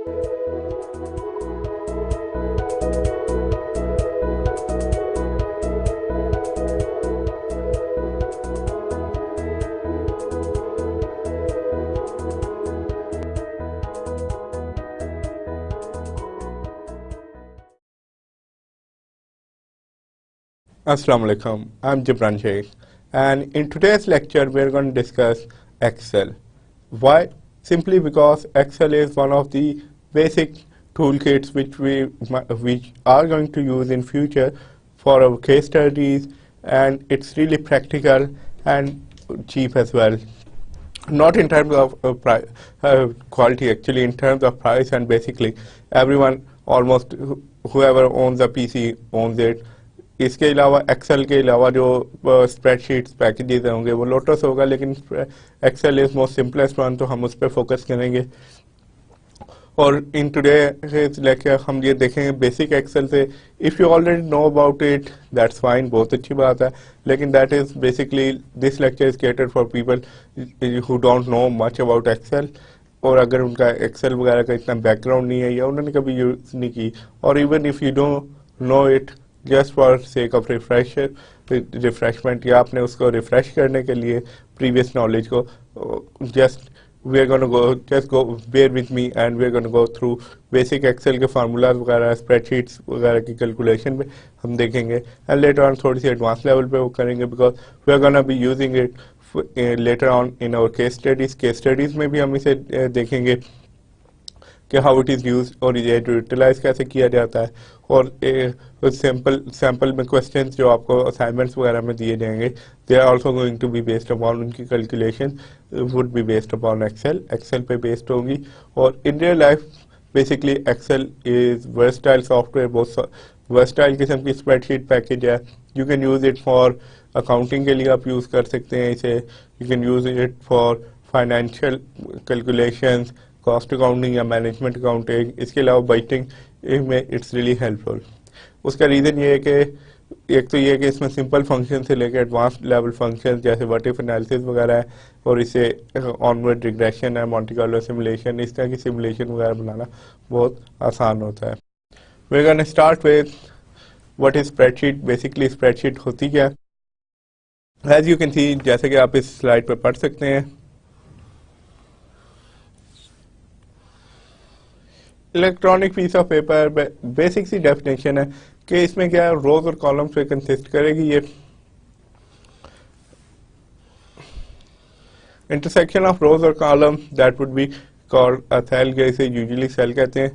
Assalamu alaikum, I'm Gibran Sheikh, and in today's lecture we're going to discuss Excel. Why? Simply because Excel is one of the basic toolkits which are going to use in future for our case studies, and it's really practical and cheap as well. Not in terms of quality, actually in terms of price, and basically everyone, almost whoever owns a PC owns it. इसके अलावा Excel के अलावा जो spreadsheets packages होंगे वो Lotus होगा, लेकिन Excel is most simplest one, तो हम उस पर फोकस करेंगे। और इन टुडे लेके हम ये देखेंगे बेसिक एक्सेल से। If you already know about it that's fine, बहुत अच्छी बात है, लेकिन that is basically this lecture is catered for people who don't know much about Excel, और अगर उनका एक्सेल वगैरह का इतना बैकग्राउंड नहीं है या उन्होंने कभी यूज़ नहीं की, और even if you don't know it just for sake of refreshment, या आपने उसको रिफ्रेश करने के लिए प्रीवियस नॉलेज को, just we are gonna go bear with me and we are gonna go through basic Excel के फार्मूलाज वगैरह, spreadsheets वगैरह की कैलकुलेशन में हम देखेंगे, एंड लेटर ऑन थोड़ी सी एडवांस लेवल पे वो करेंगे, because we are gonna be using it later on in our case studies. Case studies में भी हम इसे देखेंगे कि हाउ इट इज़ यूज और ये यूटिलाइज कैसे किया जाता है, और सैम्पल में क्वेश्चंस जो आपको असाइनमेंट्स वगैरह में दिए जाएंगे, they are also going to be based upon, उनकी calculation would be based upon Excel पे बेस्ड होंगी। और in real life basically Excel is versatile software, बहुत वर्सटाइल किस्म की स्प्रेडशीट पैकेज है। You can use it for accounting के लिए, आप यूज़ कर सकते हैं इसे, you can use it for financial calculations, cost accounting या मैनेजमेंट अकाउंटिंग, इसके अलावा बजटिंग में इट्स रियली हेल्पफुल। उसका रीज़न ये है कि एक तो ये है कि इसमें सिंपल फंक्शन से लेकर एडवांस लेवल फंक्शन जैसे व्हाट इफ एनालिसिस वगैरह है, और इसे ऑनवर्ड रिग्रेशन है, मॉन्टे कार्लो सिमुलेशन, इस तरह की सिमुलेशन वगैरह बनाना बहुत आसान होता है। We are gonna start with what is spreadsheet. Basically spreadsheet होती क्या है? एज यू कैन सी, जैसे कि आप इस स्लाइड पर पढ़ सकते हैं, electronic piece of paper, basic सी डेफिनेशन है कि इसमें क्या है, रोज और कॉलम्स पे कंसिस्ट करेगी। ये इंटरसेक्शन ऑफ रोज और column that would be called a cell, जैसे यूजुअली सेल कहते हैं।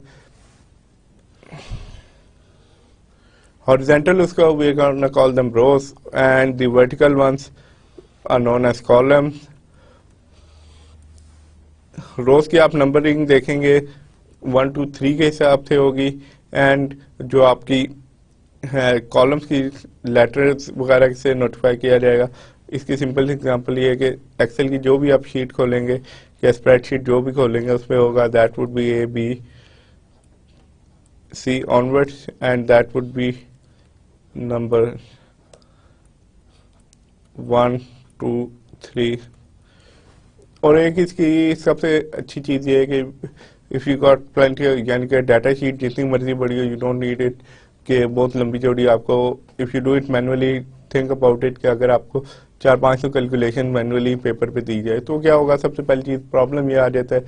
हॉरिजॉन्टल उसको we are gonna call them rows, and the vertical ones are known as columns. Rows की आप नंबरिंग देखेंगे 1 2 3 के हिसाब से होगी, एंड जो आपकी कॉलम्स की लेटर्स वगैरह से नोटिफाई किया जाएगा। इसकी सिंपल एग्जांपल ये है कि एक्सेल की जो भी आप शीट खोलेंगे या स्प्रेडशीट जो भी खोलेंगे उसमें होगा that would B A B C onwards, and that would B number 1 2 3। और एक इसकी सबसे अच्छी चीज़ ये है कि इफ़ यू गॉट प्लेंटी, यानी कि डाटा शीट जितनी मर्जी बड़ी हो, यू डोंट नीड इट कि बहुत लंबी चौड़ी आपको, if you do it manually, think about it कि अगर आपको 400-500 कैलकुलेशन मैनुअली पेपर पे दी जाए तो क्या होगा। सबसे पहली चीज़ प्रॉब्लम ये आ जाता है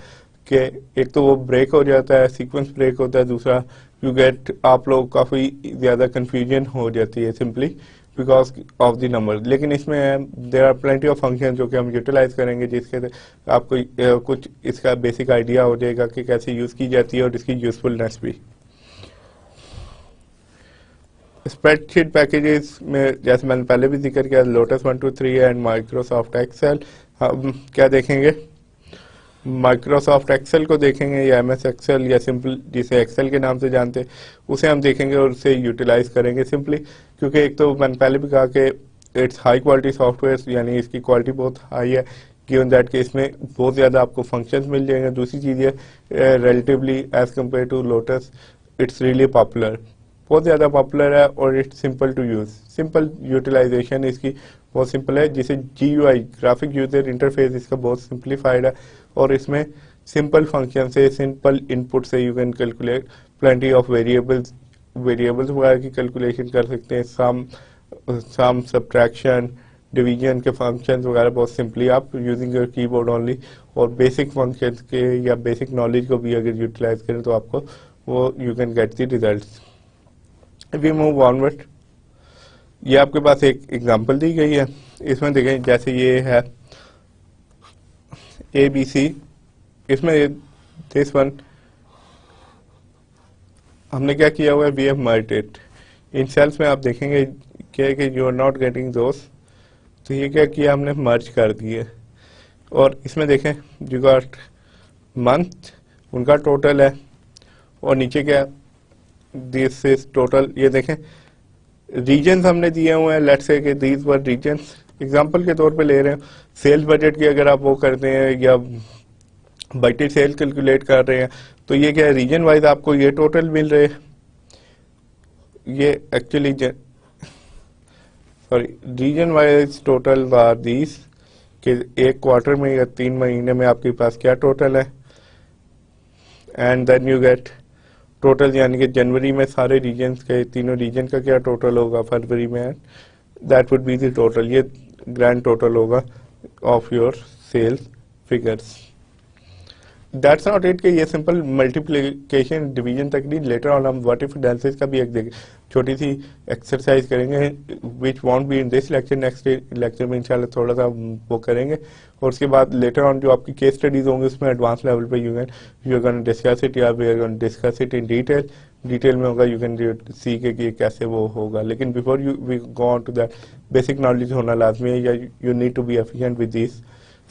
कि एक तो वो ब्रेक हो जाता है, सीक्वेंस ब्रेक होता है, दूसरा यू गेट, आप लोग काफ़ी ज़्यादा कन्फ्यूजन हो जाती है simply because of the number. लेकिन इसमें there are plenty of function जो कि हम यूटिलाइज करेंगे, जिसके आपको कुछ इसका बेसिक आइडिया हो जाएगा कि कैसे यूज़ की जाती है और इसकी यूजफुलनेस भी। स्प्रेडशीट पैकेजेस में जैसे मैंने पहले भी जिक्र किया, लोटस 1 2 3 एंड माइक्रोसॉफ्ट एक्सेल। हम क्या देखेंगे? माइक्रोसॉफ्ट एक्सेल को देखेंगे, या MS एक्सेल, या सिंपल जिसे एक्सेल के नाम से जानते, उसे हम देखेंगे और उसे यूटिलाइज करेंगे सिंपली, क्योंकि एक तो मैंने पहले भी कहा कि इट्स हाई क्वालिटी सॉफ्टवेयर, यानी इसकी क्वालिटी बहुत हाई है, गिवन दैट कि इसमें बहुत ज़्यादा आपको फंक्शंस मिल जाएंगे। दूसरी चीज़ है relatively as compare to Lotus it's really popular, बहुत ज़्यादा पॉपुलर है, और it's simple to use, simple utilization इसकी बहुत सिंपल है, जिसे GUI ग्राफिक यूजर इंटरफेस इसका बहुत सिंप्लीफाइड है, और इसमें सिंपल फंक्शन से, सिंपल इनपुट से you can calculate plenty of variables वगैरह की कैलकुलेशन कर सकते हैं। सम सब्ट्रैक्शन, डिवीजन के फंक्शंस वगैरह बहुत सिंपली आप यूजिंग योर कीबोर्ड ओनली, और बेसिक फंक्शंस के या बेसिक नॉलेज को भी अगर यूटिलाइज करें तो आपको वो you can get the results. We move onward, ये आपके पास एक एग्जांपल दी गई है। इसमें देखें जैसे ये है ABC, इसमें दिस वन हमने क्या किया हुआ है, वी हैव मर्ज्ड इट। इन सेल्स में आप देखेंगे क्या कि you are not getting those, तो ये क्या किया हमने, मर्ज कर दिए। और इसमें देखें यू गॉट मंथ, उनका टोटल है, और नीचे क्या, दिस इज टोटल। ये देखें रीजन्स हमने दिए हुए हैं, लेट्स से कि दीज वर रीजन्स, एग्जांपल के तौर पे ले रहे हैं। सेल्स बजट की अगर आप वो करते हैं या बजटेड सेल कैलकुलेट कर रहे हैं तो ये क्या है, रीजन वाइज आपको ये टोटल मिल रहे हैं। ये actually sorry, region wise total are these, कि एक क्वार्टर में या 3 महीने में आपके पास क्या टोटल है, and then you get total, यानी कि जनवरी में सारे रीजन्स के, तीनों रीजन का क्या टोटल होगा, फरवरी में that would be the total. ये ग्रैंड टोटल होगा of your sales figures. That's not it कि ये सिंपल मल्टीप्लिकेशन डिवीजन तक नहीं, लेटर ऑन हम व्हाट इफ एनालिसिस का भी एक देखें, छोटी सी एक्सरसाइज करेंगे which won't be in this lecture, next lecture में इंशाल्लाह थोड़ा सा वो करेंगे। और उसके बाद लेटर ऑन जो आपकी केस स्टडीज होंगे उसमें एडवांस लेवल पे you are gonna discuss it, या we are gonna discuss it in detail में होगा। यू कैन सी के कि कैसे वो होगा, लेकिन before you we go on to that basic knowledge होना लाजमी है, या you need to be efficient with this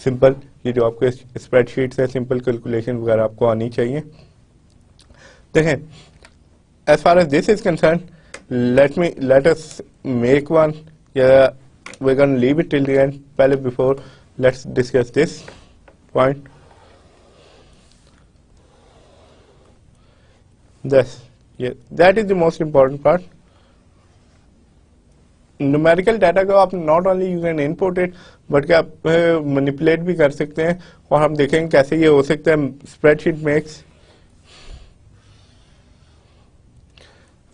simple, ये जो आपके स्प्रेडशीट्स है, सिंपल कैलकुलेशन वगैरह आपको आनी चाहिए। देखें as far as this is concern, let us make one, या we can leave it till the end. पहले before let's discuss this point, this that is the most important part. Numerical data को आप not only you can input it, but क्या आप manipulate भी कर सकते हैं, और हम देखेंगे कैसे ये हो सकता है।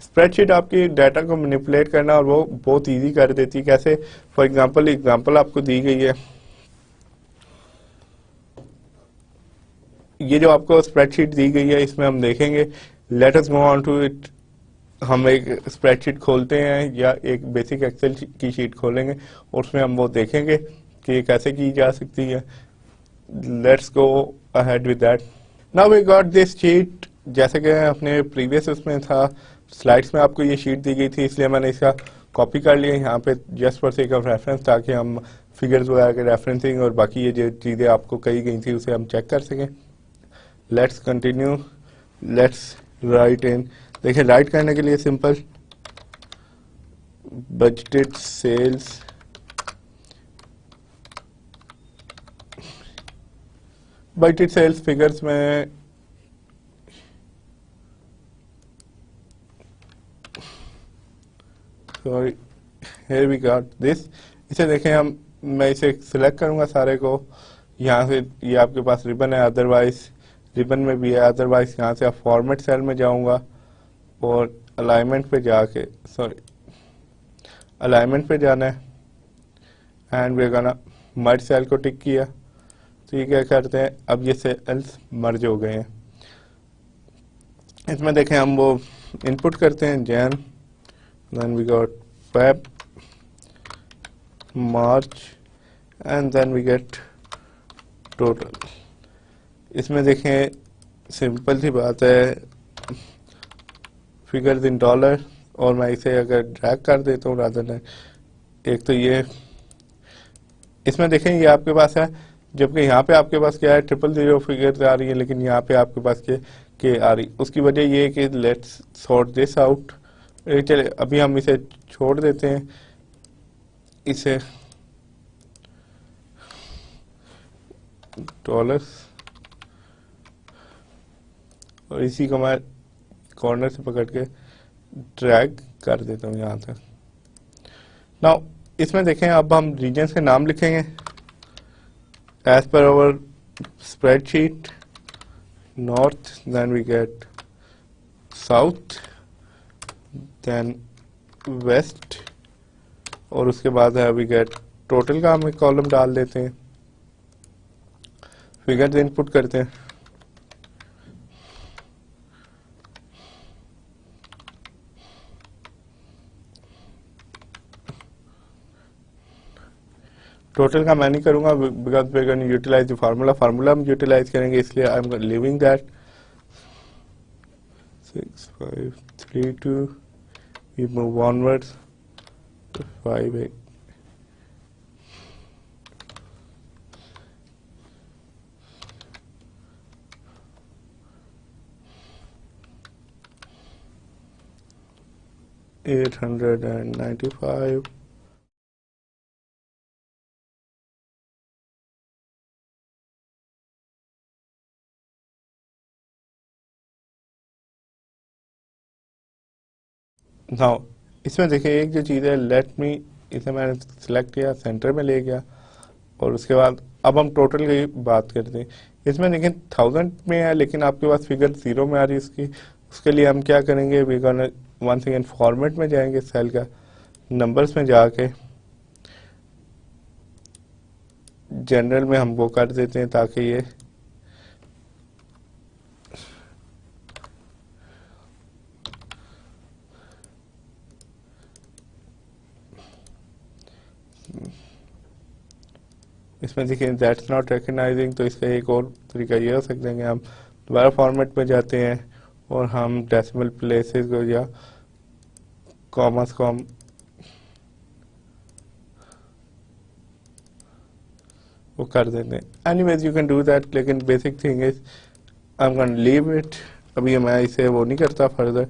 स्प्रेडशीट आपकी डाटा को मैनिपुलेट करना और वो बहुत इजी कर देती है। कैसे, फॉर एग्जांपल आपको दी गई है, ये जो आपको स्प्रेडशीट दी गई है इसमें हम देखेंगे, let us go on to it. हम एक स्प्रेडशीट खोलते हैं या एक बेसिक एक्सेल की शीट खोलेंगे और उसमें हम वो देखेंगे कि कैसे की जा सकती है। Let's go ahead with that. Now we got this sheet, जैसे कि अपने प्रीवियस उसमें था, स्लाइड्स में आपको ये शीट दी गई थी, इसलिए मैंने इसका कॉपी कर लिया यहाँ पे just for sake of reference, ताकि हम फिगर्स वगैरह के रेफरेंसिंग और बाकी ये जो चीज़ें आपको कही गई थी उसे हम चेक कर सकें। Let's continue, let's write in. देखिए राइट करने के लिए simple budgeted sales, budgeted sales figures में sorry here we got this. इसे देखें हम, मैं इसे सिलेक्ट करूंगा सारे को, यहाँ से ये आपके पास रिबन है, अदरवाइज रिबन में भी है, अदरवाइज यहाँ से आप फॉर्मेट सेल में जाऊंगा और अलाइनमेंट पे जाके, सॉरी अलाइनमेंट पे जाना है, and we gonna merge cell को टिक किया, तो ये क्या करते हैं, अब ये सेल्स मर्ज हो गए हैं। इसमें देखें हम वो इनपुट करते हैं Jan, then we got Feb, March, and then we get total. इसमें देखें सिंपल सी बात है, फिगर्स इन डॉलर, और मैं इसे अगर ड्रैग कर देता हूँ रादर देन, एक तो ये इसमें देखें ये आपके पास है, जबकि यहाँ पे आपके पास क्या है, 000 फिगर्स आ रही है, लेकिन यहाँ पे आपके पास के आ रही। उसकी वजह ये है कि लेट्स सॉर्ट दिस आउट। चले अभी हम इसे छोड़ देते हैं, इसे डॉलर्स, और इसी को मैं कॉर्नर से पकड़ के ड्रैग कर देता हूँ यहाँ तक। नाउ इसमें देखें अब हम रीजन्स के नाम लिखेंगे as per our spreadsheet, north, then we get south, then west, और उसके बाद है वी गेट टोटल का हम एक कॉलम डाल देते हैं, फिगर्स इनपुट करते हैं, टोटल का मैं नहीं करूंगा because we going to utilize the formula हम यूटिलाइज करेंगे, इसलिए I am leaving that 6 5 3 2 we move onwards 5 8 895. Now इसमें देखिए एक जो चीज़ है, लेट मी, इसे मैंने सिलेक्ट किया, सेंटर में ले गया, और उसके बाद अब हम टोटल की बात करते हैं। इसमें लेकिन 1000 में है, लेकिन आपके पास फिगर 0 में आ रही है उसकी, उसके लिए हम क्या करेंगे, we gonna once again format में जाएंगे, सेल का नंबर्स में जाके जनरल में हम वो कर देते हैं ताकि ये इसमें देखिए दैट्स नॉट रिकग्नाइजिंग, तो इसका एक और तरीका ये हो सकता है कि हम दोबारा फॉर्मेट में जाते हैं और हम डेसिमल प्लेसेस को या कॉमर्स को हम वो कर देते हैं। Anyways you can do that, लेकिन basic thing is I am gonna leave it, अभी मैं इसे वो नहीं करता फर्दर।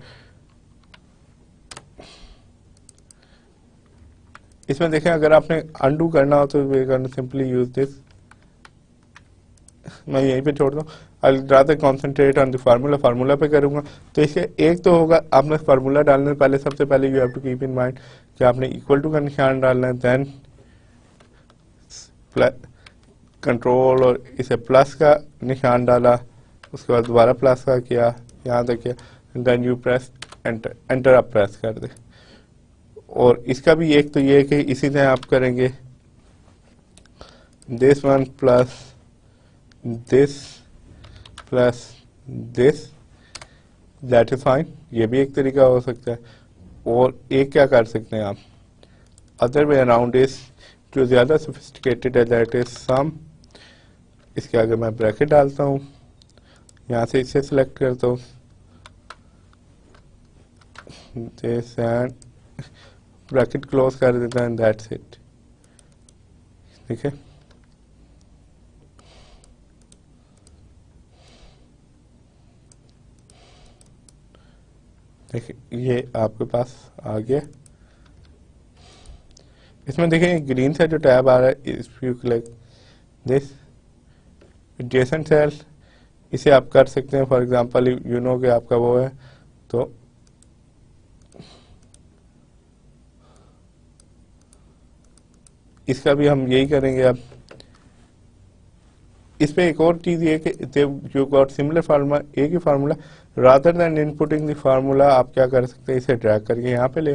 इसमें देखें अगर आपने अनडू करना हो तो we can simply use this, मैं यहीं पे छोड़ दूँ, I rather concentrate on the formula पे करूँगा। तो इसके एक तो होगा, आपने फार्मूला डालने से पहले सबसे पहले you have to keep in mind कि आपने इक्वल टू का निशान डालना है, देन कंट्रोल और इसे प्लस का निशान डाला, उसके बाद दोबारा प्लस का किया, यहाँ तक किया, then you press enter, enter आप प्रेस कर दे। और इसका भी एक तो ये है कि इसी तरह आप करेंगे this one plus this plus this, that is fine, ये भी एक तरीका हो सकता है। और एक क्या कर सकते हैं आप, अदर वे अराउंड इज, जो ज़्यादा सोफिस्टिकेटेड है, दैट इज सम, इसके आगे मैं ब्रैकेट डालता हूँ, यहाँ से इसे सिलेक्ट करता हूँ, दिस एंड ब्रैकेट क्लोज कर देता है, दैट्स इट। ठीक है, देखिए ये आपके पास आ गया। इसमें देखिए ग्रीन से जो टैब आ रहा है, if you click this adjacent cell, इसे आप कर सकते हैं। फॉर एग्जांपल यू नो कि आपका वो है, तो इसका भी हम यही करेंगे। अब इसमें एक और चीज़ ये कि यू गॉट सिमिलर फार्मूला, एक ही formula, rather than inputting the formula आप क्या कर सकते हैं, इसे ड्रैग करके यहाँ पे ले,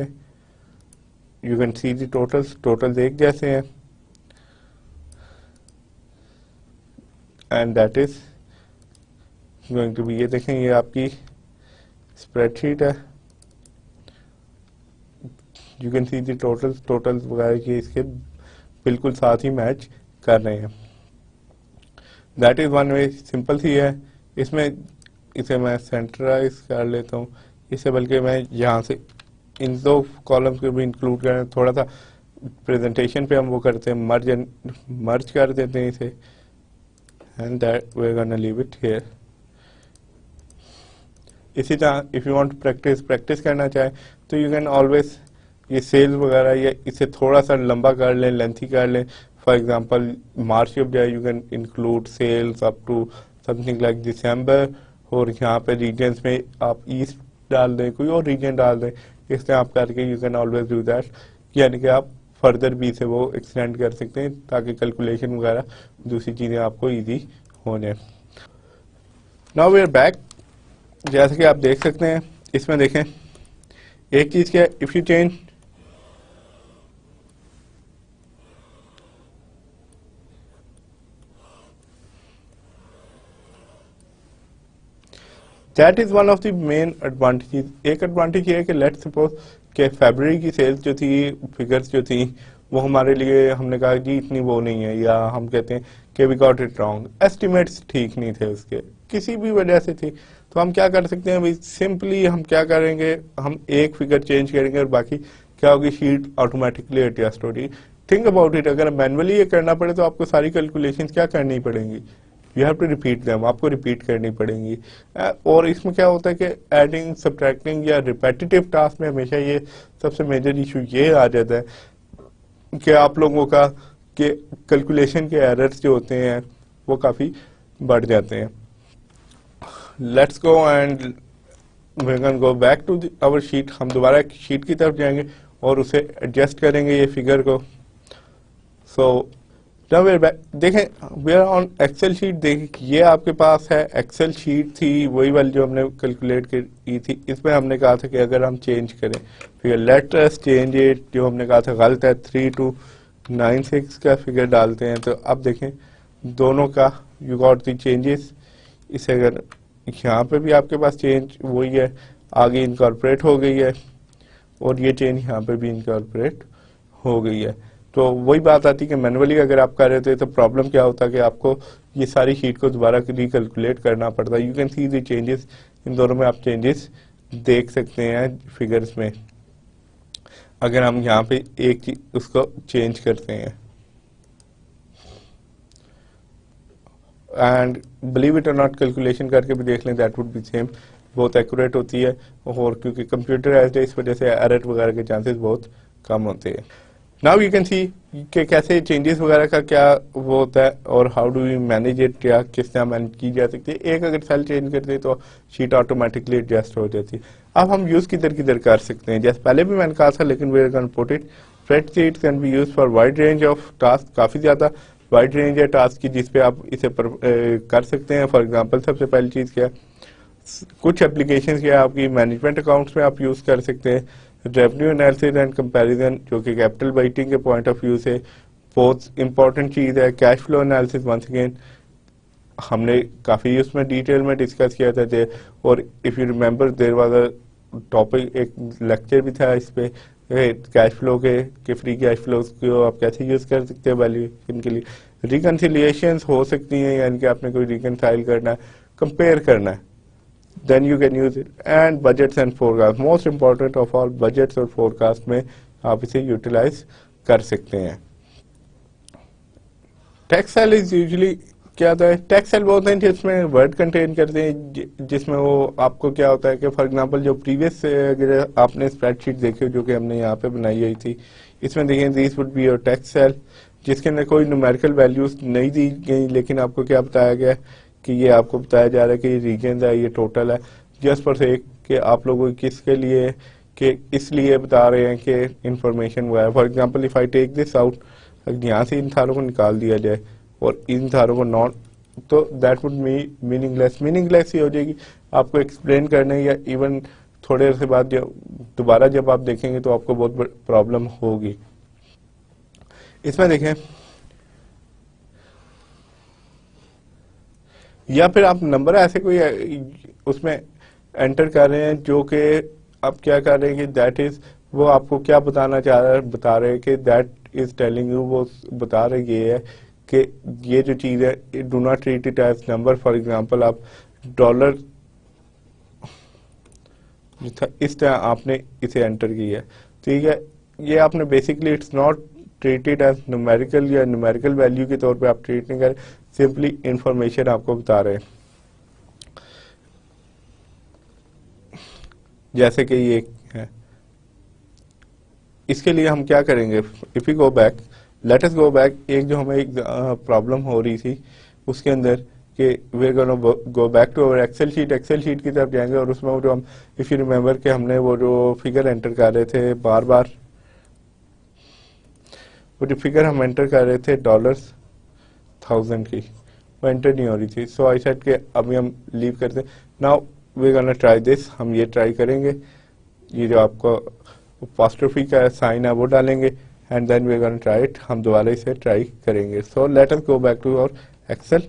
you can see the totals, totals एक जैसे हैं, and that is going to be, ये देखें ये आपकी स्प्रेडशीट है, you can see the totals, totals वगैरह की इसके बिल्कुल साथ ही मैच कर रहे हैं। That is one way, simple सी है। इसमें इसे मैं सेंटराइज कर लेता हूँ, इसे बल्कि मैं यहाँ से इन दो कॉलम्स को भी इंक्लूड करें, थोड़ा सा प्रेजेंटेशन पे हम वो करते हैं, मर्ज कर देते हैं इसे, and that we are gonna leave it here. इसी तरह if you want to practice करना चाहे तो यू कैन ऑलवेज ये सेल्स वगैरह या इसे थोड़ा सा लंबा कर लें, लेंथी कर लें। फॉर एग्जांपल मार्च के बजाय you can include sales up to something like December, और यहाँ पे रीजन्स में आप ईस्ट डाल दें, कोई और रीजन डाल दें, इस तरह आप करके you can always do that, यानी कि आप फर्दर भी इसे वो एक्सटेंड कर सकते हैं ताकि कैलकुलेशन वगैरह दूसरी चीज़ें आपको ईजी हो जाए। Now we are back. जैसे कि आप देख सकते हैं इसमें देखें एक चीज क्या है, if you change that is one of the main advantages. एक एडवांटेज ये है कि लेट्स सपोज कि फरवरी की सेल्स जो थी, फिगर्स जो थी, वो हमारे लिए हमने कहा जी इतनी वो नहीं है, या हम कहते हैं कि we got it wrong, estimates ठीक नहीं थे उसके, किसी भी वजह से थी, तो हम क्या कर सकते हैं भाई, सिंपली हम क्या करेंगे, हम एक फिगर चेंज करेंगे और बाकी क्या होगी, शीट ऑटोमेटिकली एडजस्ट होगी। थिंक अबाउट इट, अगर मैनुअली ये करना पड़े तो आपको सारी कैलकुलेशन क्या करनी पड़ेंगी, you have to repeat them, आपको रिपीट करनी पड़ेंगी। और इसमें क्या होता है कि एडिंग सब्ट्रैक्टिंग या रिपेटिटिव टास्क में हमेशा ये सबसे मेजर इशू ये आ जाता है कि आप लोगों का कि कैलकुलेशन के एरर्स जो होते हैं वो काफ़ी बढ़ जाते हैं। Let's go and we can go back to our sheet. हम दोबारा शीट की तरफ जाएंगे और उसे एडजस्ट करेंगे ये फिगर को। सो देखें we are on Excel sheet. देखिए ये आपके पास है एक्सेल शीट थी, वही वाली जो हमने कैलकुलेट की थी। इसमें हमने कहा था कि अगर हम चेंज करें figure, let us change it, जो हमने कहा था गलत है, 3296 का फिगर डालते हैं। तो अब देखें दोनों का यू गॉट दी चेंजेस। इसे अगर यहाँ पे भी आपके पास चेंज वही है, आगे इनकॉर्पोरेट हो गई है, और ये चेंज यहाँ पे भी इनकॉर्पोरेट हो गई है। तो वही बात आती है कि मैनुअली अगर आप कर रहे थे तो प्रॉब्लम क्या होता है कि आपको ये सारी शीट को दोबारा रिकैलकुलेट करना पड़ता है। You can see the changes, इन दोनों में आप चेंजेस देख सकते हैं फिगर्स में, अगर हम यहाँ पे एक चीज उसको चेंज करते हैं। एंड बिलीव इट और नॉट, कैलकुलेशन करके भी देख लें, दैट वुड बी सेम, बहुत एक्यूरेट होती है। और क्योंकि कंप्यूटराइज्ड है इस वजह से एरर वगैरह के चांसेस बहुत कम होते हैं। नाउ यू कैन सी कि कैसे चेंजेस वगैरह का क्या वो होता है और how do you manage it, या किस तरह मैनेज की जा सकती है। एक अगर सेल चेंज करते हैं तो शीट ऑटोमेटिकली एडजस्ट हो जाती है। अब हम यूज किधर कर सकते हैं, जैसे पहले भी मैंने कहा था, लेकिन we are gonna put it, spreadsheet can be use for wide range of task, काफी ज्यादा वाइड रेंज है टास्क की जिसपे आप इसे कर सकते हैं। फॉर एग्जाम्पल सबसे पहली चीज क्या है, कुछ एप्लीकेशन क्या है आपकी मैनेजमेंट अकाउंट्स में आप यूज कर सकते हैं। रेवेन्यू एनालिसिस एंड कंपैरिजन, जो कि कैपिटल बजटिंग के पॉइंट ऑफ व्यू से बहुत इंपॉर्टेंट चीज है। Cash flow analysis once again हमने काफी उसमें डिटेल में डिस्कस किया था दे, और if you remember there was a topic, एक लेक्चर भी था इस पे कैश फ्लो के फ्री कैश फ्लो को आप कैसे यूज कर सकते हैं वैल्यूएशन के लिए। रिकंसिलिएशंस हो सकती हैं, यानी कि आपने कोई रिकंसाइल करना है, कंपेयर करना है, then you can use it. And budgets and forecast, most important of all, budgets और forecast में आप इसे utilize कर सकते हैं। टेक्स्ट सेल इज यूजुअली क्या होता है, टेक्स्ट सेल वो होते हैं जिसमें वर्ड कंटेन करते हैं, जिसमें वो आपको क्या होता है कि फॉर एग्जांपल जो प्रीवियस अगर आपने स्प्रेडशीट देखी जो कि हमने यहाँ पे बनाई हुई थी, इसमें देखें this would be your text cell, जिसके अंदर कोई न्यूमेरिकल वैल्यूज नहीं दी गई, लेकिन आपको क्या बताया गया कि ये आपको बताया जा रहा है कि ये रीजन है, ये टोटल है, जस्ट फॉर सेक कि आप लोगों किसके लिए, कि इसलिए बता रहे हैं कि इंफॉर्मेशन हुआ है। For example if I take this out, यहाँ से इन थारों को निकाल दिया जाए और इन थारों को नॉट, तो दैट वुड मीनिंगलेस ही हो जाएगी। आपको एक्सप्लेन करने या इवन थोड़े देर से बाद दोबारा जब आप देखेंगे तो आपको बहुत प्रॉब्लम होगी। इसमें देखें, या फिर आप नंबर ऐसे कोई उसमें एंटर कर रहे हैं जो कि आप क्या कर रहे हैं कि दैट इज, वो आपको क्या बताना चाह रहा है, बता रहे हैं कि दैट इज टेलिंग यू, वो बता रहे ये है कि ये जो चीज है do not treat it as number. For example आप डॉलर इस तरह आपने इसे एंटर किया है, ठीक है, ये आपने basically it's not treated as numerical या न्यूमेरिकल वैल्यू के तौर पे आप ट्रीट नहीं करें, सिंपली इंफॉर्मेशन आपको बता रहे हैं। जैसे कि ये है, इसके लिए हम क्या करेंगे, if you go back, late us go back, एक जो हमें एक प्रॉब्लम हो रही थी उसके अंदर कि we are gonna go back to our Excel sheet की तरफ जाएंगे, और उसमें वो जो हम, इफ यू रिमेम्बर कि हमने वो जो फिगर एंटर कर रहे थे बार बार, वो जो फिगर हम एंटर कर रहे थे $1000 की, वो एंटर नहीं हो रही थी। सो आई सेड के अभी हम लीव करते। Now we gonna try this, हम ये ट्राई करेंगे, ये जो आपको अपॉस्ट्रोफी का साइन है वो डालेंगे and then we gonna try it, हम दोबारा इसे ट्राई करेंगे। So let us go back to our Excel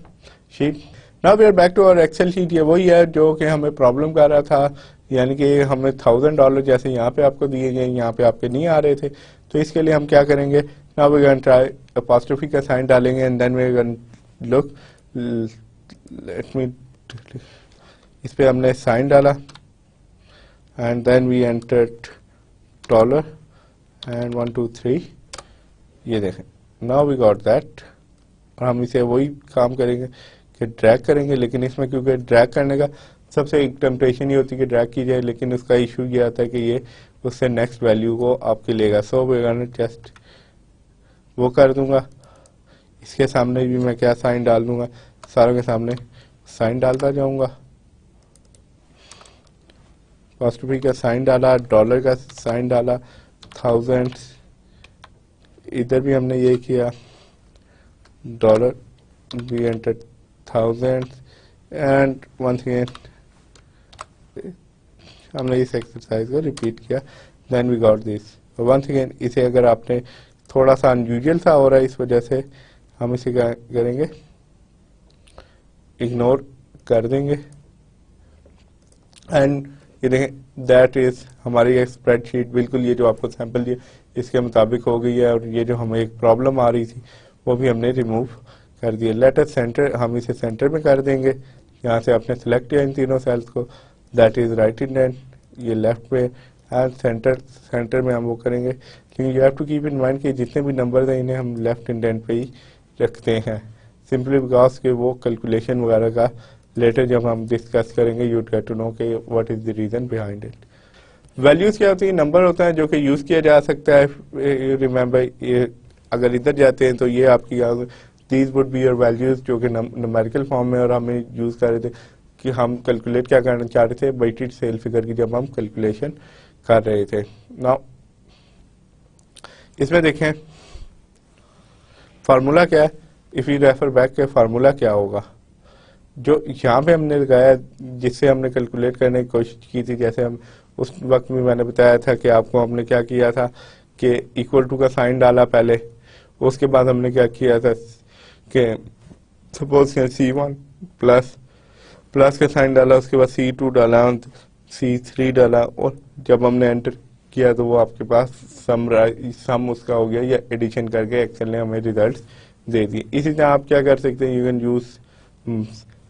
sheet. Now we are back to our Excel sheet. ये वही है जो कि हमें प्रॉब्लम कर रहा था, यानी कि हमें $1000 जैसे यहाँ पे आपको दिए गए, यहाँ पे आपके नहीं आ रहे थे। तो इसके लिए हम क्या करेंगे, now we gonna try apostrophe का साइन डालेंगे and then we gonna look, let me, इस पे हमने साइन डाला and then we entered dollar and 1 2 3, ये देखें नाउ वी गॉट दैट। और हम इसे वही काम करेंगे कि ड्रैग करेंगे, लेकिन इसमें क्योंकि ड्रैग करने का सबसे एक टेम्पटेशन ही होती है कि ड्रैग की जाए, लेकिन उसका इशू ये आता है कि ये उससे नेक्स्ट वैल्यू को आपके लेगा। सो वी गोना जस्ट वो कर दूंगा, इसके सामने भी मैं क्या साइन डाल दूंगा, सारों के सामने साइन डालता जाऊंगा। अपॉस्ट्रोफी का साइन डाला, डॉलर का साइन डाला, थाउजेंड्स, इधर भी हमने ये किया, dollar we enter thousands and once again हमने इस एक्सरसाइज को रिपीट किया, then we got this. Once again इसे अगर आपने थोड़ा सा अनयूजुअल सा हो रहा है, इस वजह से हम इसे क्या करेंगे, इग्नोर कर देंगे एंड ये देखें दैट इज हमारी एक स्प्रेडशीट बिल्कुल ये जो आपको सैंपल दिए इसके मुताबिक हो गई है। और ये जो हमें एक प्रॉब्लम आ रही थी वो भी हमने रिमूव कर दिया। लेट अस सेंटर, हम इसे सेंटर में कर देंगे, यहाँ से आपने सेलेक्ट किया इन तीनों सेल्स को, दैट इज राइट इंडेंट, ये लेफ्ट में एंड सेंटर में हम वो करेंगे। लेकिन you have to keep in mind कि जितने भी नंबर हैं इन्हें हम लेफ्ट इंडेंट पे ही रखते हैं, सिंपली बिकॉज के वो कैलकुलेशन वगैरह का लेटर जब हम डिस्कस करेंगे यू गेट टू नो के what is the reason behind it. Values क्या होती है, नंबर होता है जो कि यूज किया जा सकता है। रिमेंबर ये अगर इधर जाते हैं तो ये आपकी these would be your values जो कि न्यूमेरिकल फॉर्म में, और हमें यूज कर रहे थे कि हम कैलकुलेट क्या करना चाह रहे थे, वेटेड सेल फिगर की जब हम कैलकुलेशन कर रहे थे। नाउ इसमें देखें फार्मूला क्या है, इफ यू रेफर बैक के फार्मूला क्या होगा जो यहाँ पे हमने लगाया जिससे हमने कैलकुलेट करने की कोशिश की थी। जैसे हम उस वक्त में मैंने बताया था कि आपको हमने क्या किया था कि इक्वल टू का साइन डाला पहले, उसके बाद हमने क्या किया था कि सपोज C1 प्लस का साइन डाला, उसके बाद C2 डाला, C3 डाला, और जब हमने एंटर किया तो वो आपके पास सम उसका हो गया या एडिशन करके एक्सेल ने हमें रिजल्ट्स दे दिए। इसी तरह आप क्या कर सकते हैं, यू कैन यूज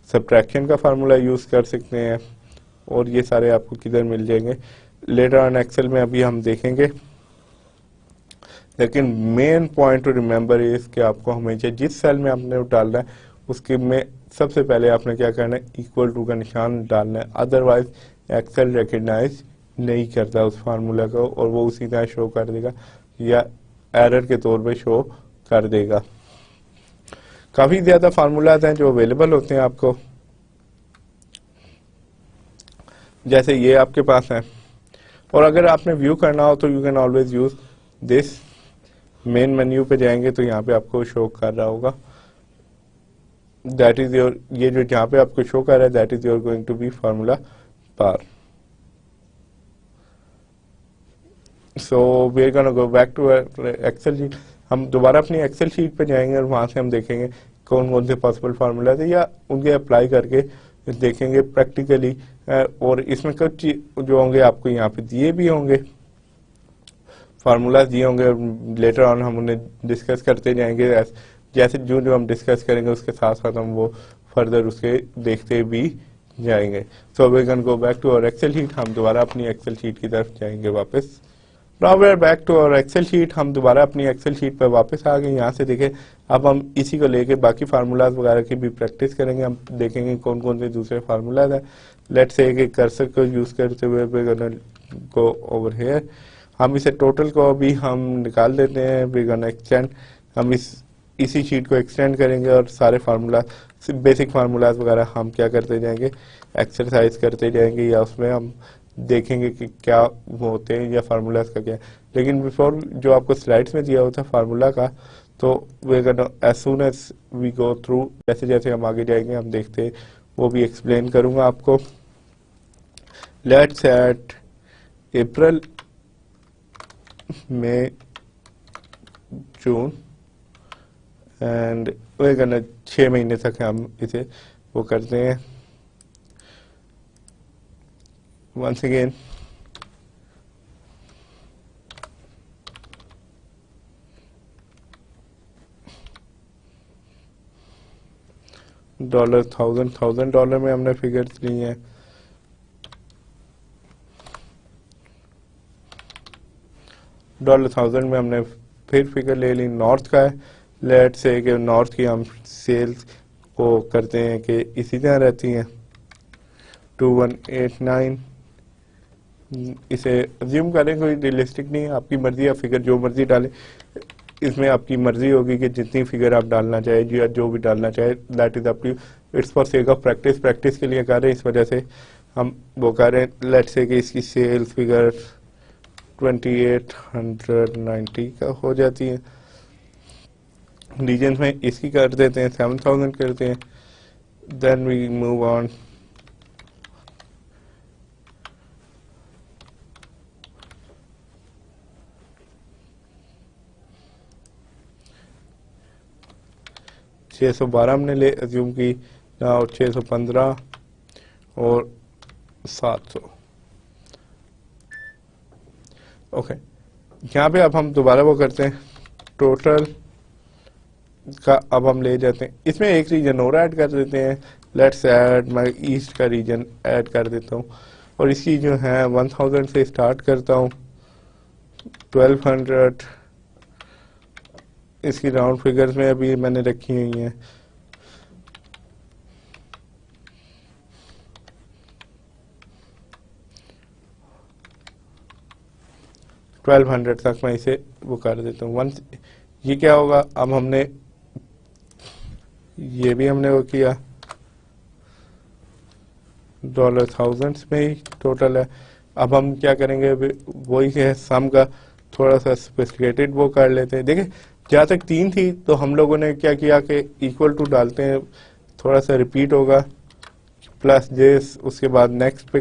सब्ट्रैक्शन का फार्मूला यूज कर सकते हैं, और ये सारे आपको किधर मिल जाएंगे लेटर ऑन एक्सेल में अभी हम देखेंगे। लेकिन main point two remember is कि आपको हमेशा जिस सेल में आपने डालना है उसके में सबसे पहले आपने क्या करना है, इक्वल टू का निशान डालना है, अदरवाइज एक्सेल रिकग्नाइज नहीं करता उस फार्मूला को और वो उसी तरह शो कर देगा या एरर के तौर पे शो कर देगा। काफी ज्यादा फार्मूलाज हैं जो अवेलेबल होते हैं आपको, जैसे ये आपके पास है, और अगर आपने व्यू करना हो तो you can always use this. Main menu पे जाएंगे तो यहाँ पे आपको शो कर रहा होगा, दैट इज योर, ये जो जहाँ पे आपको शो कर रहा है that is your going to be formula bar. So we are gonna go back to Excel sheet. हम दोबारा अपनी एक्सेल शीट पे जाएंगे और वहां से हम देखेंगे कौन कौन से पॉसिबल फार्मूला थे या उनके अप्लाई करके देखेंगे प्रैक्टिकली, और इसमें कुछ जो होंगे आपको यहाँ पे दिए भी होंगे, फार्मूला दिए होंगे, लेटर ऑन हम उन्हें डिस्कस करते जाएंगे। जैसे जो जो हम डिस्कस करेंगे उसके साथ साथ हम वो फर्दर उसके देखते भी जाएंगे। So we can go back to our Excel sheet. हम दोबारा अपनी एक्सेल शीट की तरफ जाएंगे वापस। Now we are back to our Excel sheet. हम दोबारा अपनी एक्सेल शीट पर वापस आ गए। यहाँ से देखें अब हम इसी को लेके बाकी फार्मूलाज वगैरह की भी प्रैक्टिस करेंगे। हम देखेंगे कौन कौन से दूसरे फार्मूलाज हैं। लेट्स से एक कर्सर को यूज करते हुए we gonna go over here. हम इसे टोटल को भी हम निकाल देते हैं, वी गोना एक्सटेंड। हम इसी शीट को एक्सटेंड करेंगे और सारे फार्मूला बेसिक फार्मूलाज वगैरह हम क्या करते जाएंगे, एक्सरसाइज करते जाएंगे, या उसमें हम देखेंगे कि क्या वो होते हैं या फार्मूलाज का क्या है। लेकिन बिफोर जो आपको स्लाइड्स में दिया होता है फार्मूला का, तो we gonna as soon as we go through, जैसे जैसे हम आगे जाएंगे हम देखते वो भी एक्सप्लेन करूंगा आपको। Let's at April, May, June and we gonna 6 महीने तक हम इसे वो करते हैं। once again $1000 में हमने फिगर्स ली हैं। $1000 में हमने फिर फिगर ले ली नॉर्थ का है। लेट्स से कि नॉर्थ की हम सेल्स को करते हैं कि इसी तरह रहती हैं 2189। इसे अज्यूम करें, कोई रियलिस्टिक नहीं है, आपकी मर्जी, आप फिगर जो मर्जी डालें, इसमें आपकी मर्जी होगी कि जितनी फिगर आप डालना चाहे या जो भी डालना चाहे, that is up to, it's for sake of practice, practice के लिए कर रहे हैं, इस वजह से हम वो कर रहे हैं। लेट्स से कि इसकी सेल्स फिगर 2890 का हो जाती है। रीजन में इसकी कर देते हैं 7000 करते हैं। Then we move on. $612 हमने ले अज्यूम की ना, और 615 और 700। ओके, यहाँ पे अब हम दोबारा वो करते हैं टोटल का, अब हम ले जाते हैं इसमें एक रीजन और ऐड कर देते हैं। लेट्स ऐड, मैं ईस्ट का रीजन ऐड कर देता हूँ और इसकी जो है 1000 से स्टार्ट करता हूँ, 1200 इसकी राउंड फिगर्स में अभी मैंने रखी हुई हैं। $1200 तक मैं इसे वो कर देता हूँ। वंस ये क्या होगा, अब हमने ये भी हमने वो किया, $1000 में ही टोटल है। अब हम क्या करेंगे, वही है सम का थोड़ा सा सोफिस्टिकेटेड वो कर लेते हैं। देखिए जहाँ तक 3 थी तो हम लोगों ने क्या किया कि इक्वल टू डालते हैं, थोड़ा सा रिपीट होगा, प्लस जेस, उसके बाद नेक्स्ट पे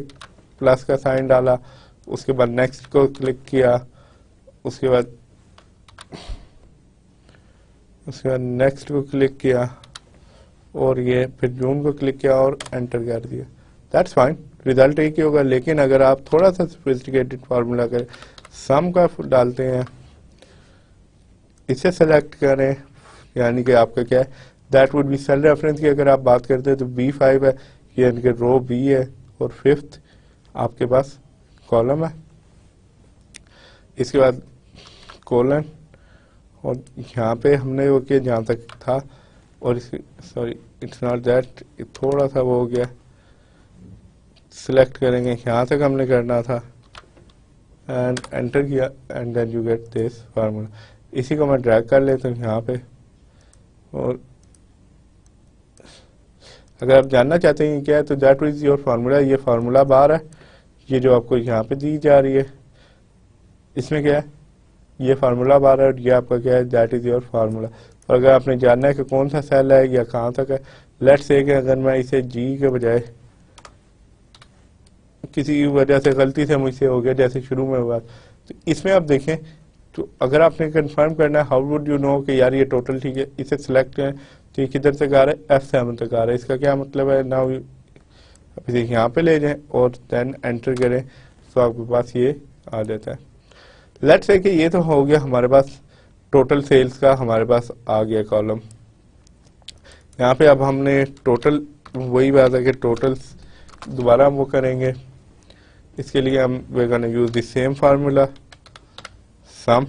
प्लस का साइन डाला, उसके बाद नेक्स्ट को क्लिक किया, उसके बाद नेक्स्ट को क्लिक किया और ये फिर जून को क्लिक किया और एंटर कर दिया। दैट्स फाइन, रिजल्ट एक ही होगा। लेकिन अगर आप थोड़ा सा सोफिस्टिकेटेड फार्मूला करें, सम का डालते हैं, इसे सेलेक्ट करें, यानी कि आपका क्या है, that would be cell reference की अगर आप बात करते हैं तो B5 है, यानी कि रो B है और 5th आपके पास कॉलम है। इसके बाद कोलन, और यहाँ पे हमने वो किया जहाँ तक था, और इसकी सॉरी इट्स नॉट दैट, थोड़ा सा वो हो गया, सिलेक्ट करेंगे यहाँ तक हमने करना था एंड एंटर किया and then you get this formula. इसी को मैं ड्रैग कर लेता हूँ यहाँ पे, और अगर आप जानना चाहते हैं क्या है तो दैट इज योर फार्मूला। ये फार्मूला बार है, ये जो आपको यहाँ पे दी जा रही है, इसमें क्या है, ये फार्मूला बार है और ये आपका क्या है, दैट इज योर फार्मूला। और अगर आपने जानना है कि कौन सा सेल है या कहाँ तक है, लेट्स से कि अगर मैं इसे जी के बजाय किसी वजह से गलती से मुझसे हो गया जैसे शुरू में हुआ, तो इसमें आप देखें, तो अगर आपने कंफर्म करना है, हाउ वुड यू नो कि यार ये टोटल ठीक है, इसे सिलेक्ट करें तो ये किधर तक आ रहा है, F7 तक आ रहा है। इसका क्या मतलब है, नाउ आप इसे यहाँ पे ले जाएं और देन एंटर करें तो आपके पास ये आ जाता है। लेट्स से कि ये तो हो गया हमारे पास टोटल सेल्स का, हमारे पास आ गया कॉलम। यहाँ पे अब हमने टोटल, वही बात है कि टोटल दोबारा हम वो करेंगे, इसके लिए हम we gonna use the same formula, sum,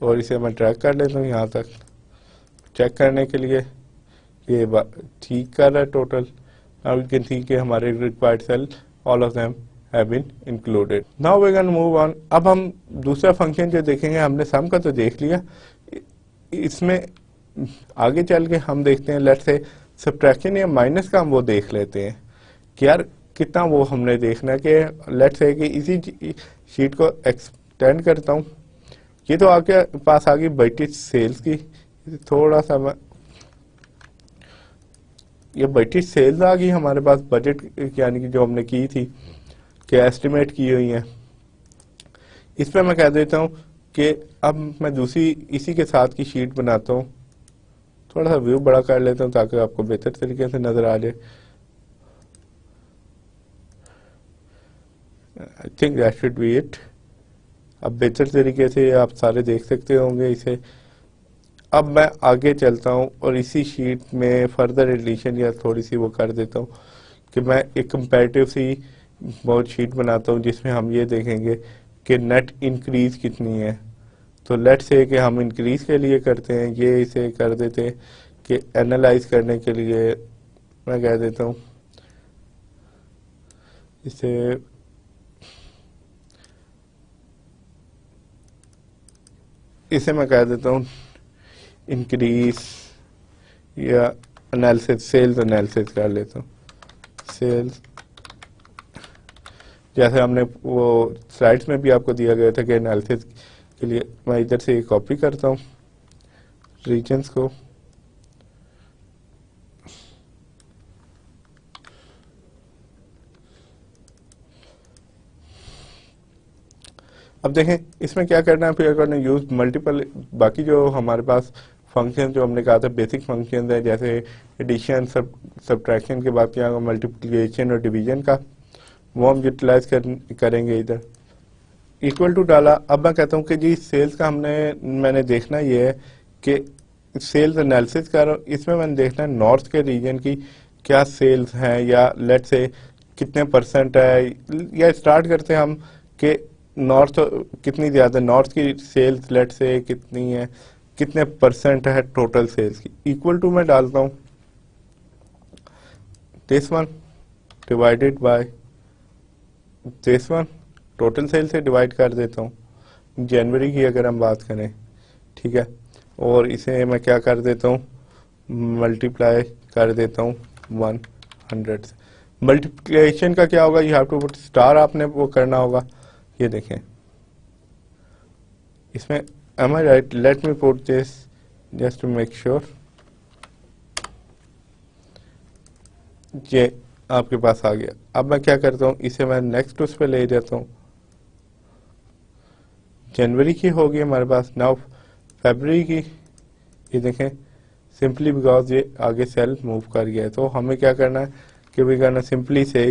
और इसे मैं ट्रैक कर लेता हूँ यहाँ तक, चेक करने के लिए ये ठीक कर रहा है total. Now you can see कि हमारे required cell all of them have been included. Now we can move on. अब हम दूसरा फंक्शन जो देखेंगे, हमने सम का तो देख लिया, इसमें आगे चल के हम देखते हैं, लेट्स से सब्ट्रैक्शन या माइनस का हम वो देख लेते हैं कि यार कितना वो हमने देखना है कि लेट्स से कि इसी शीट को एक्सटेंड करता हूँ। ये तो आपके पास आ गई बजट सेल्स की, थोड़ा सा मैं ये बजट सेल्स आ गई हमारे पास, बजट यानी कि जो हमने की थी कि एस्टिमेट की हुई है। इस पर मैं कह देता हूँ कि अब मैं दूसरी इसी के साथ की शीट बनाता हूँ। थोड़ा सा व्यू बड़ा कर लेता हूँ ताकि आपको बेहतर तरीके से नजर आ जाए। I think that should be it. अब बेहतर तरीके से आप सारे देख सकते होंगे इसे। अब मैं आगे चलता हूँ और इसी शीट में फर्दर एडिशन या थोड़ी सी वो कर देता हूँ कि मैं एक कंपैरेटिव सी बहुत शीट बनाता हूँ जिसमें हम ये देखेंगे कि नेट इंक्रीज कितनी है। तो लेट्स से कि हम इंक्रीज के लिए करते हैं, ये इसे कर देते हैं कि एनालाइज करने के लिए मैं कह देता हूँ इसे मैं कह देता हूँ इंक्रीज या एनालिसिस, सेल्स एनालिसिस कर लेता हूँ। सेल्स जैसे हमने वो स्लाइड्स में भी आपको दिया गया था कि एनालिसिस के लिए मैं इधर से कॉपी करता हूँ रीजन्स को। अब देखें इसमें क्या करना है, फिर अगर यूज मल्टीपल बाकी जो हमारे पास फंक्शन जो हमने कहा था बेसिक फंक्शन है, जैसे एडिशन सब्ट्रैक्शन के बाद क्या मल्टीप्लिकेशन और डिवीजन का, वो हम यूटिलाइज करेंगे। इधर इक्वल टू डाला। अब मैं कहता हूँ कि जी सेल्स का मैंने देखना ये है कि सेल्स एनालिसिस कर रहा हूँ, इसमें मैंने देखना है नॉर्थ के रीजन की क्या सेल्स हैं या लेट से कितने परसेंट है, या स्टार्ट करते हैं हम कि नॉर्थ कितनी ज़्यादा, नॉर्थ की सेल्स लेट से कितनी है, कितने परसेंट है टोटल सेल्स की। इक्वल टू मैं डालता हूँ this one divided by this one, total sale से डिवाइड कर देता हूँ जनवरी की अगर हम बात करें, ठीक है। और इसे मैं क्या कर देता हूँ, मल्टीप्लाई कर देता हूँ 100 से। मल्टीप्लिकेशन का क्या होगा, you have to put star, आपने वो करना होगा। ये देखें इसमें am I right, let me put this just to make sure। ये आपके पास आ गया। अब मैं क्या करता हूँ, इसे मैं नेक्स्ट उस पे ले जाता हूँ। जनवरी की होगी हमारे पास, नाउ फरवरी की। ये देखें सिंपली बिकॉज ये आगे सेल मूव कर गया है, तो हमें क्या करना है कि वी करना सिंपली से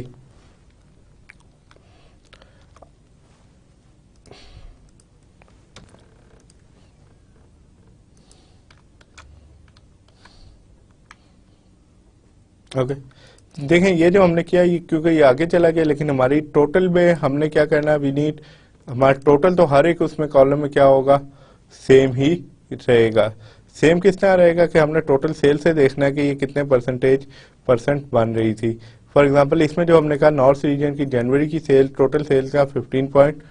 ओके। देखें ये जो हमने किया ये क्योंकि ये आगे चला गया, लेकिन हमारी टोटल में हमने क्या करना है, वी नीड हमारा टोटल तो हर एक उसमें कॉलम में क्या होगा, सेम ही रहेगा। सेम किस तरह रहेगा कि हमने टोटल सेल से देखना है कि ये कितने परसेंट बन रही थी। फॉर एग्जांपल इसमें जो हमने कहा नॉर्थ रीजन की जनवरी की सेल, टोटल सेल का 15 पॉइंट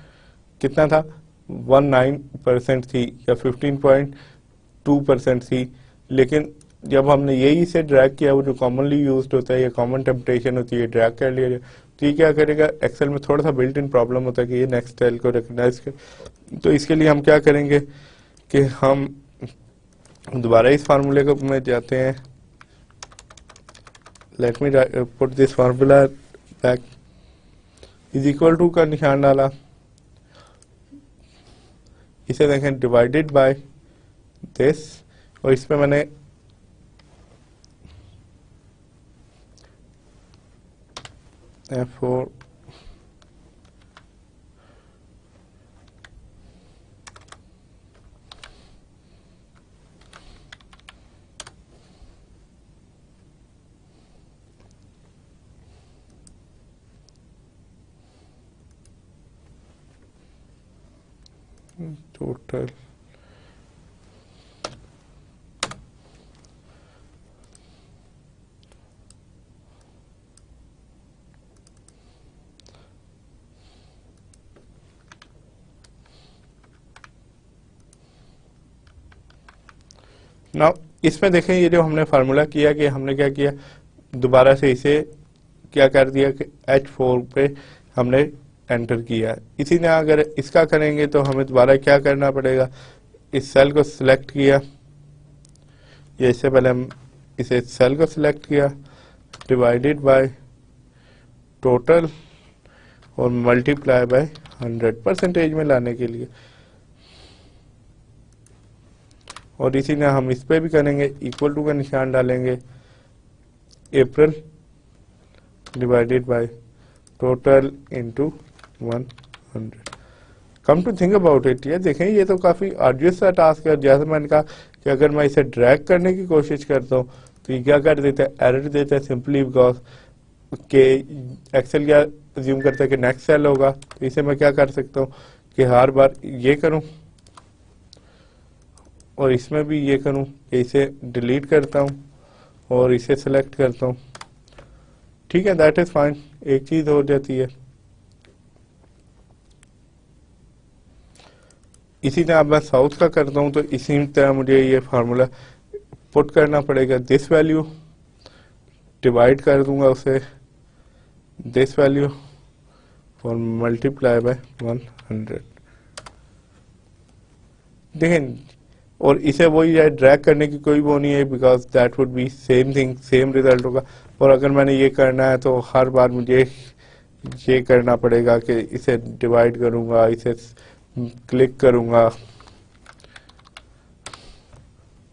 कितना था, 19% थी या 15.2% थी। लेकिन जब हमने यही से ड्रैग किया, वो जो कॉमनली यूज्ड होता है या कॉमन टेम्पटेशन होती है, ड्रैग कर लिया जाए, तो ये क्या करेगा, एक्सेल में थोड़ा सा बिल्ट इन प्रॉब्लम होता है कि ये नेक्स्ट सेल को रिकग्नाइज कर। तो इसके लिए हम क्या करेंगे कि हम दोबारा इस फार्मूले को में जाते हैं। Let me put this formula back, is equal to का निशान डाला, इसे देखें डिवाइडेड बाय दिस, और इसमें मैंने F4 टोटल नाउ इसमें देखें ये जो हमने फार्मूला किया कि हमने क्या किया, दोबारा से इसे क्या कर दिया कि H4 पे हमने एंटर किया। इसी तरह अगर इसका करेंगे तो हमें दोबारा क्या करना पड़ेगा, इस सेल को सिलेक्ट किया, ये इससे पहले हम इसे सेल को सिलेक्ट किया, डिवाइडेड बाय टोटल और मल्टीप्लाई बाय 100% में लाने के लिए। और इसी तरह हम इस पे भी करेंगे, इक्वल टू का निशान डालेंगे, April divided by total into 100। Come to think about it, ये देखें ये तो काफ़ी आर्डुअस सा टास्क है। जैसे मैंने कहा कि अगर मैं इसे ड्रैग करने की कोशिश करता हूँ तो ये क्या कर देता है, एरर देता है, सिंपली बिकॉज के एक्सेल क्या अज्यूम करता है कि नेक्स्ट सेल होगा। तो इसे मैं क्या कर सकता हूँ कि हर बार ये करूँ और इसमें भी ये करूँ कि इसे डिलीट करता हूँ और इसे सेलेक्ट करता हूँ, ठीक है, दैट इज़ फाइन। एक चीज़ हो जाती है। इसी तरह मैं साउथ का करता हूँ तो इसी तरह मुझे ये फार्मूला पुट करना पड़ेगा, दिस वैल्यू डिवाइड कर दूंगा उसे दिस वैल्यू और मल्टीप्लाई बाय 100। देखें, और इसे वही है, ड्रैग करने की कोई वो नहीं है, because that would B same thing, same result होगा। और अगर मैंने ये करना है तो हर बार मुझे ये करना पड़ेगा कि इसे डिवाइड करूंगा, इसे क्लिक करूंगा।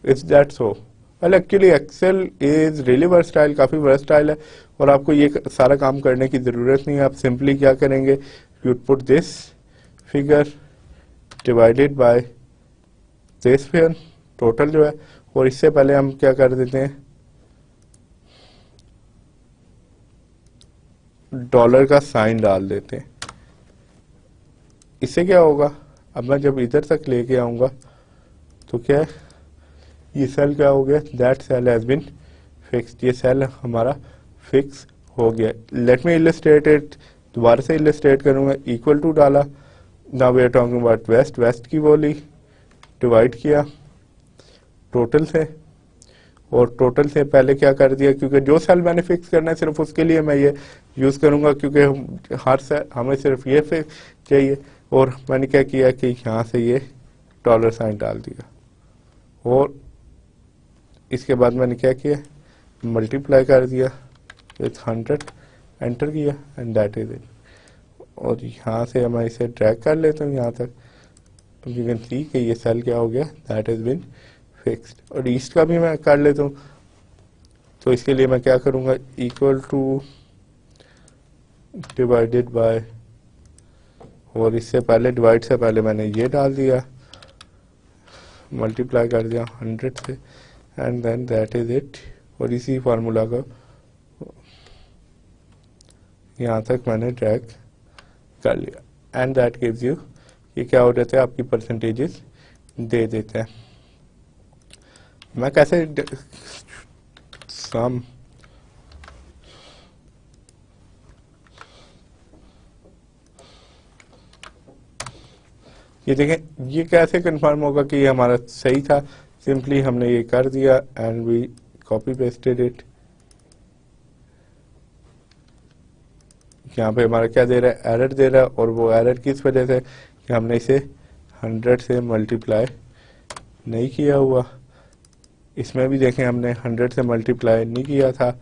It's that so well, actually Excel is really versatile, काफ़ी वर्सटाइल है और आपको ये सारा काम करने की ज़रूरत नहीं है। आप सिंपली क्या करेंगे, you put this figure divided by this figure total जो है, और इससे पहले हम क्या कर देते हैं, डॉलर का साइन डाल देते हैं। इससे क्या होगा, अब मैं जब इधर तक लेके आऊंगा तो क्या है, ये सेल क्या हो गया, that cell has been fixed, ये सेल हमारा फिक्स हो गया। लेट मी इलस्ट्रेट इट, दोबारा से इलस्ट्रेट करूंगा, इक्वल टू डाला, now we are talking about waste, waste की वो ली, डिवाइड किया टोटल से, और टोटल से पहले क्या कर दिया, क्योंकि जो सेल मैंने फिक्स करना है सिर्फ उसके लिए मैं ये यूज़ करूंगा, क्योंकि हर सेल हमें सिर्फ ये फिक्स चाहिए। और मैंने क्या किया कि यहाँ से ये डॉलर साइन डाल दिया, और इसके बाद मैंने क्या किया, मल्टीप्लाई कर दिया विथ 100, एंटर किया, एंड दैट इज इट। और यहाँ से मैं इसे ड्रैग कर लेता हूँ यहाँ तक, यू कैन सी कि ये सेल क्या हो गया, दैट इज बिन फिक्स्ड। और ईस्ट का भी मैं कर लेता हूँ, तो इसके लिए मैं क्या करूँगा, इक्वल टू डिवाइडेड बाय, और इससे पहले डिवाइड से पहले मैंने ये डाल दिया, मल्टीप्लाई कर दिया 100 से, and then that is it. और इसी फार्मूला को यहाँ तक मैंने ड्रैग कर लिया, एंड दैट गिव्स यू, ये क्या हो जाता है, आपकी परसेंटेजेस दे देते हैं। मैं कैसे सम, ये देखें, ये कैसे कंफर्म होगा कि ये हमारा सही था, सिंपली हमने ये कर दिया and we copy pasted it. यहाँ पे हमारा क्या दे रहा है, एरर दे रहा है, और वो एरर किस वजह से, कि हमने इसे 100 से मल्टीप्लाई नहीं किया हुआ। इसमें भी देखें हमने 100 से मल्टीप्लाई नहीं किया था,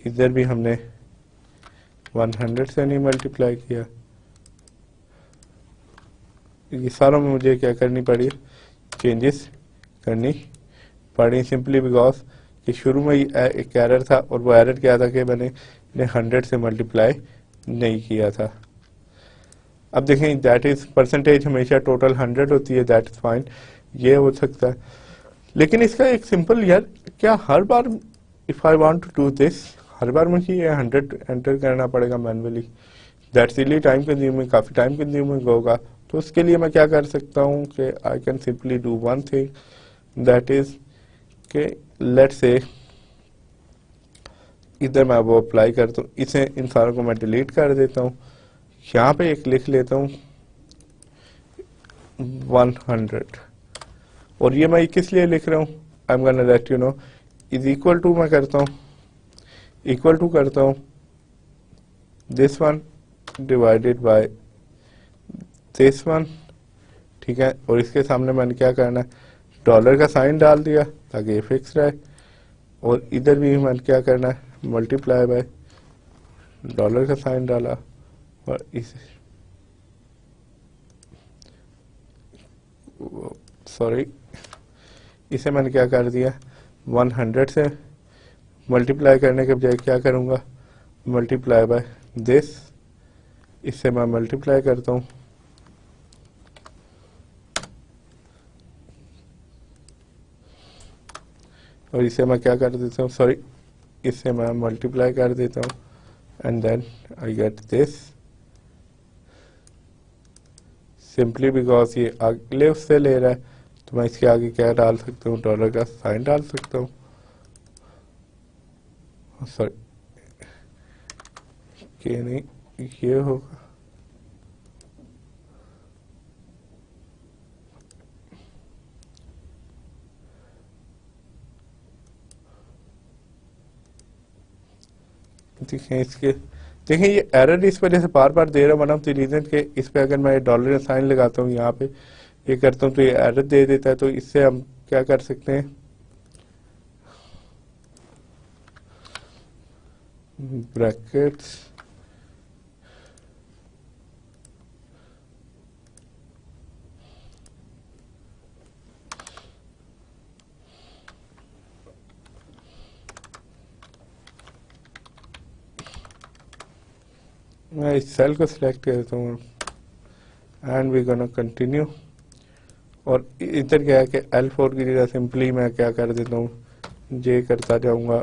इधर भी हमने 100 से नहीं मल्टीप्लाई किया। ये सारों में मुझे क्या करनी पड़ी, चेंजेस करनी पड़ी, सिंपली बिकॉज कि शुरू में एक एरर था, और वो एरर क्या था कि मैंने 100 से मल्टीप्लाई नहीं किया था। अब देखें, दैट इज परसेंटेज हमेशा टोटल 100 होती है, दैट इज फाइन, ये हो सकता है। लेकिन इसका एक सिंपल, यार क्या हर बार if I want to do this, हर बार मुझे ये 100 एंटर करना पड़ेगा manually, that's really time consuming, काफ़ी टाइम कंज्यूमिंग होगा। तो उसके लिए मैं क्या कर सकता हूँ कि I can simply do one thing, that is के लेट्स से इधर मैं वो अप्लाई करता हूँ, इसे इन सारों को मैं डिलीट कर देता हूँ, यहाँ पे एक लिख लेता हूँ 100, और ये मैं किस लिए लिख रहा हूँ, I am gonna let you know, is equal to मैं करता हूँ इक्वल टू करता हूँ this one divided by this one, ठीक है। और इसके सामने मैंने क्या करना है, डॉलर का साइन डाल दिया ताकि ये फिक्स रहे, और इधर भी मैंने क्या करना है, मल्टीप्लाई बाय डॉलर का साइन डाला, और इसे मैंने क्या कर दिया, 100 से मल्टीप्लाई करने के बजाय क्या करूँगा, मल्टीप्लाई बाय दिस, इससे मैं मल्टीप्लाई करता हूँ, और इसे मैं क्या कर देता हूँ, इससे मैं मल्टीप्लाई कर देता हूँ, and then I get this, simply because ये अगले उससे ले रहा है तो मैं इसके आगे क्या डाल सकता हूँ, डॉलर का साइन डाल सकता हूँ, कि नहीं ये होगा, देखें ये एरर इस वजह से बार बार दे रहा हूँ, वन ऑफ द रीजन के इस पे अगर मैं डॉलर साइन लगाता हूँ यहाँ पे ये करता हूँ तो ये एरर दे देता है। तो इससे हम क्या कर सकते हैं, ब्रैकेट्स मैं इस सेल को सिलेक्ट करता हूँ एंड वी गोना कंटिन्यू, और इधर क्या है कि L4 की जगह सिंपली मैं क्या कर देता हूँ, जे करता जाऊंगा,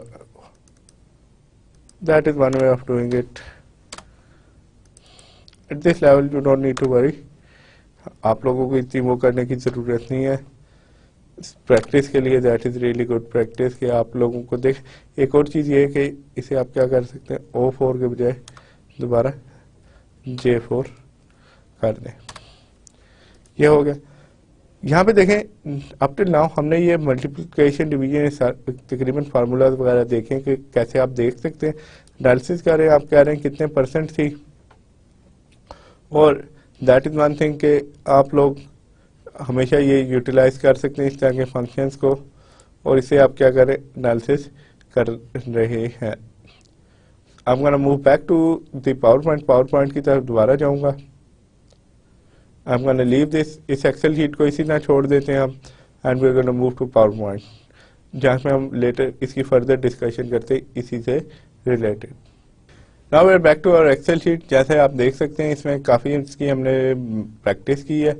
that is one way of doing it. At this level you don't need to worry, आप लोगों को इतनी वो करने की ज़रूरत नहीं है, प्रैक्टिस के लिए that is really good practice कि आप लोगों को देख। एक और चीज़ ये है कि इसे आप क्या कर सकते हैं, O4 के बजाय दोबारा J4 कर दें, ये हो गया। यहाँ पे देखें अप टिल नाउ हमने ये मल्टीप्लिकेशन डिवीजन तकरीबन फार्मूलाज वगैरह देखें कि कैसे आप देख सकते हैं, एनालिसिस कर रहे हैं, आप कह रहे हैं कितने परसेंट थी, और दैट इज़ वन थिंग कि आप लोग हमेशा ये यूटिलाइज कर सकते हैं इस तरह के फंक्शंस को, और इसे आप क्या करें, एनालिसिस कर रहे हैं। I'm gonna move back to the PowerPoint की तरफ दोबारा जाऊंगा। I'm gonna leave this, इस एक्सेल शीट को इसी तरह छोड़ देते हैं हम, and we're gonna move to PowerPoint, जहाँ पे हम लेटर इसकी फर्दर डिस्कशन करते हैं इसी से related. Now we're back to our Excel sheet. जैसे आप देख सकते हैं इसमें काफ़ी इसकी हमने प्रैक्टिस की है,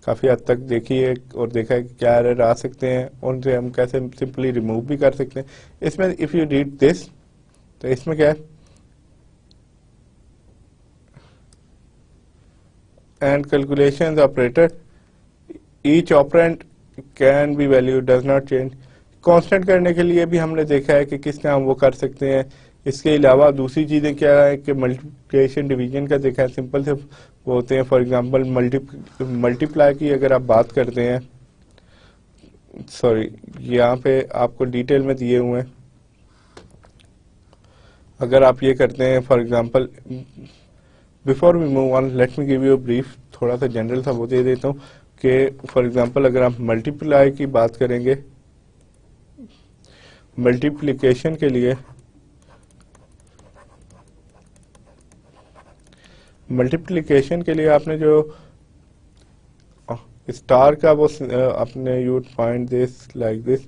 काफ़ी हद तक देखी है और देखा है कि क्या एरर आ सकते हैं, उनसे हम कैसे सिंपली रिमूव भी कर सकते हैं। इसमें इफ़ यू रीड दिस, तो इसमें क्या है, and calculations operator, each operand can be value does not change। Constant करने के लिए भी हमने देखा है कि किस तरह हम वो कर सकते हैं। इसके अलावा दूसरी चीज़ें क्या है कि मल्टीप्लिकेशन डिवीजन का देखा है, सिंपल से वो होते हैं। फॉर एग्जांपल मल्टीप्लाई की अगर आप बात करते हैं, यहाँ पे आपको डिटेल में दिए हुए हैं, अगर आप ये करते हैं for example, before we move on let me give you brief, थोड़ा सा जनरल सा वो दे देता हूँ कि फॉर एग्जांपल अगर आप मल्टीप्लाई की बात करेंगे, मल्टीप्लिकेशन के लिए आपने जो स्टार का वो आपने you find this like this,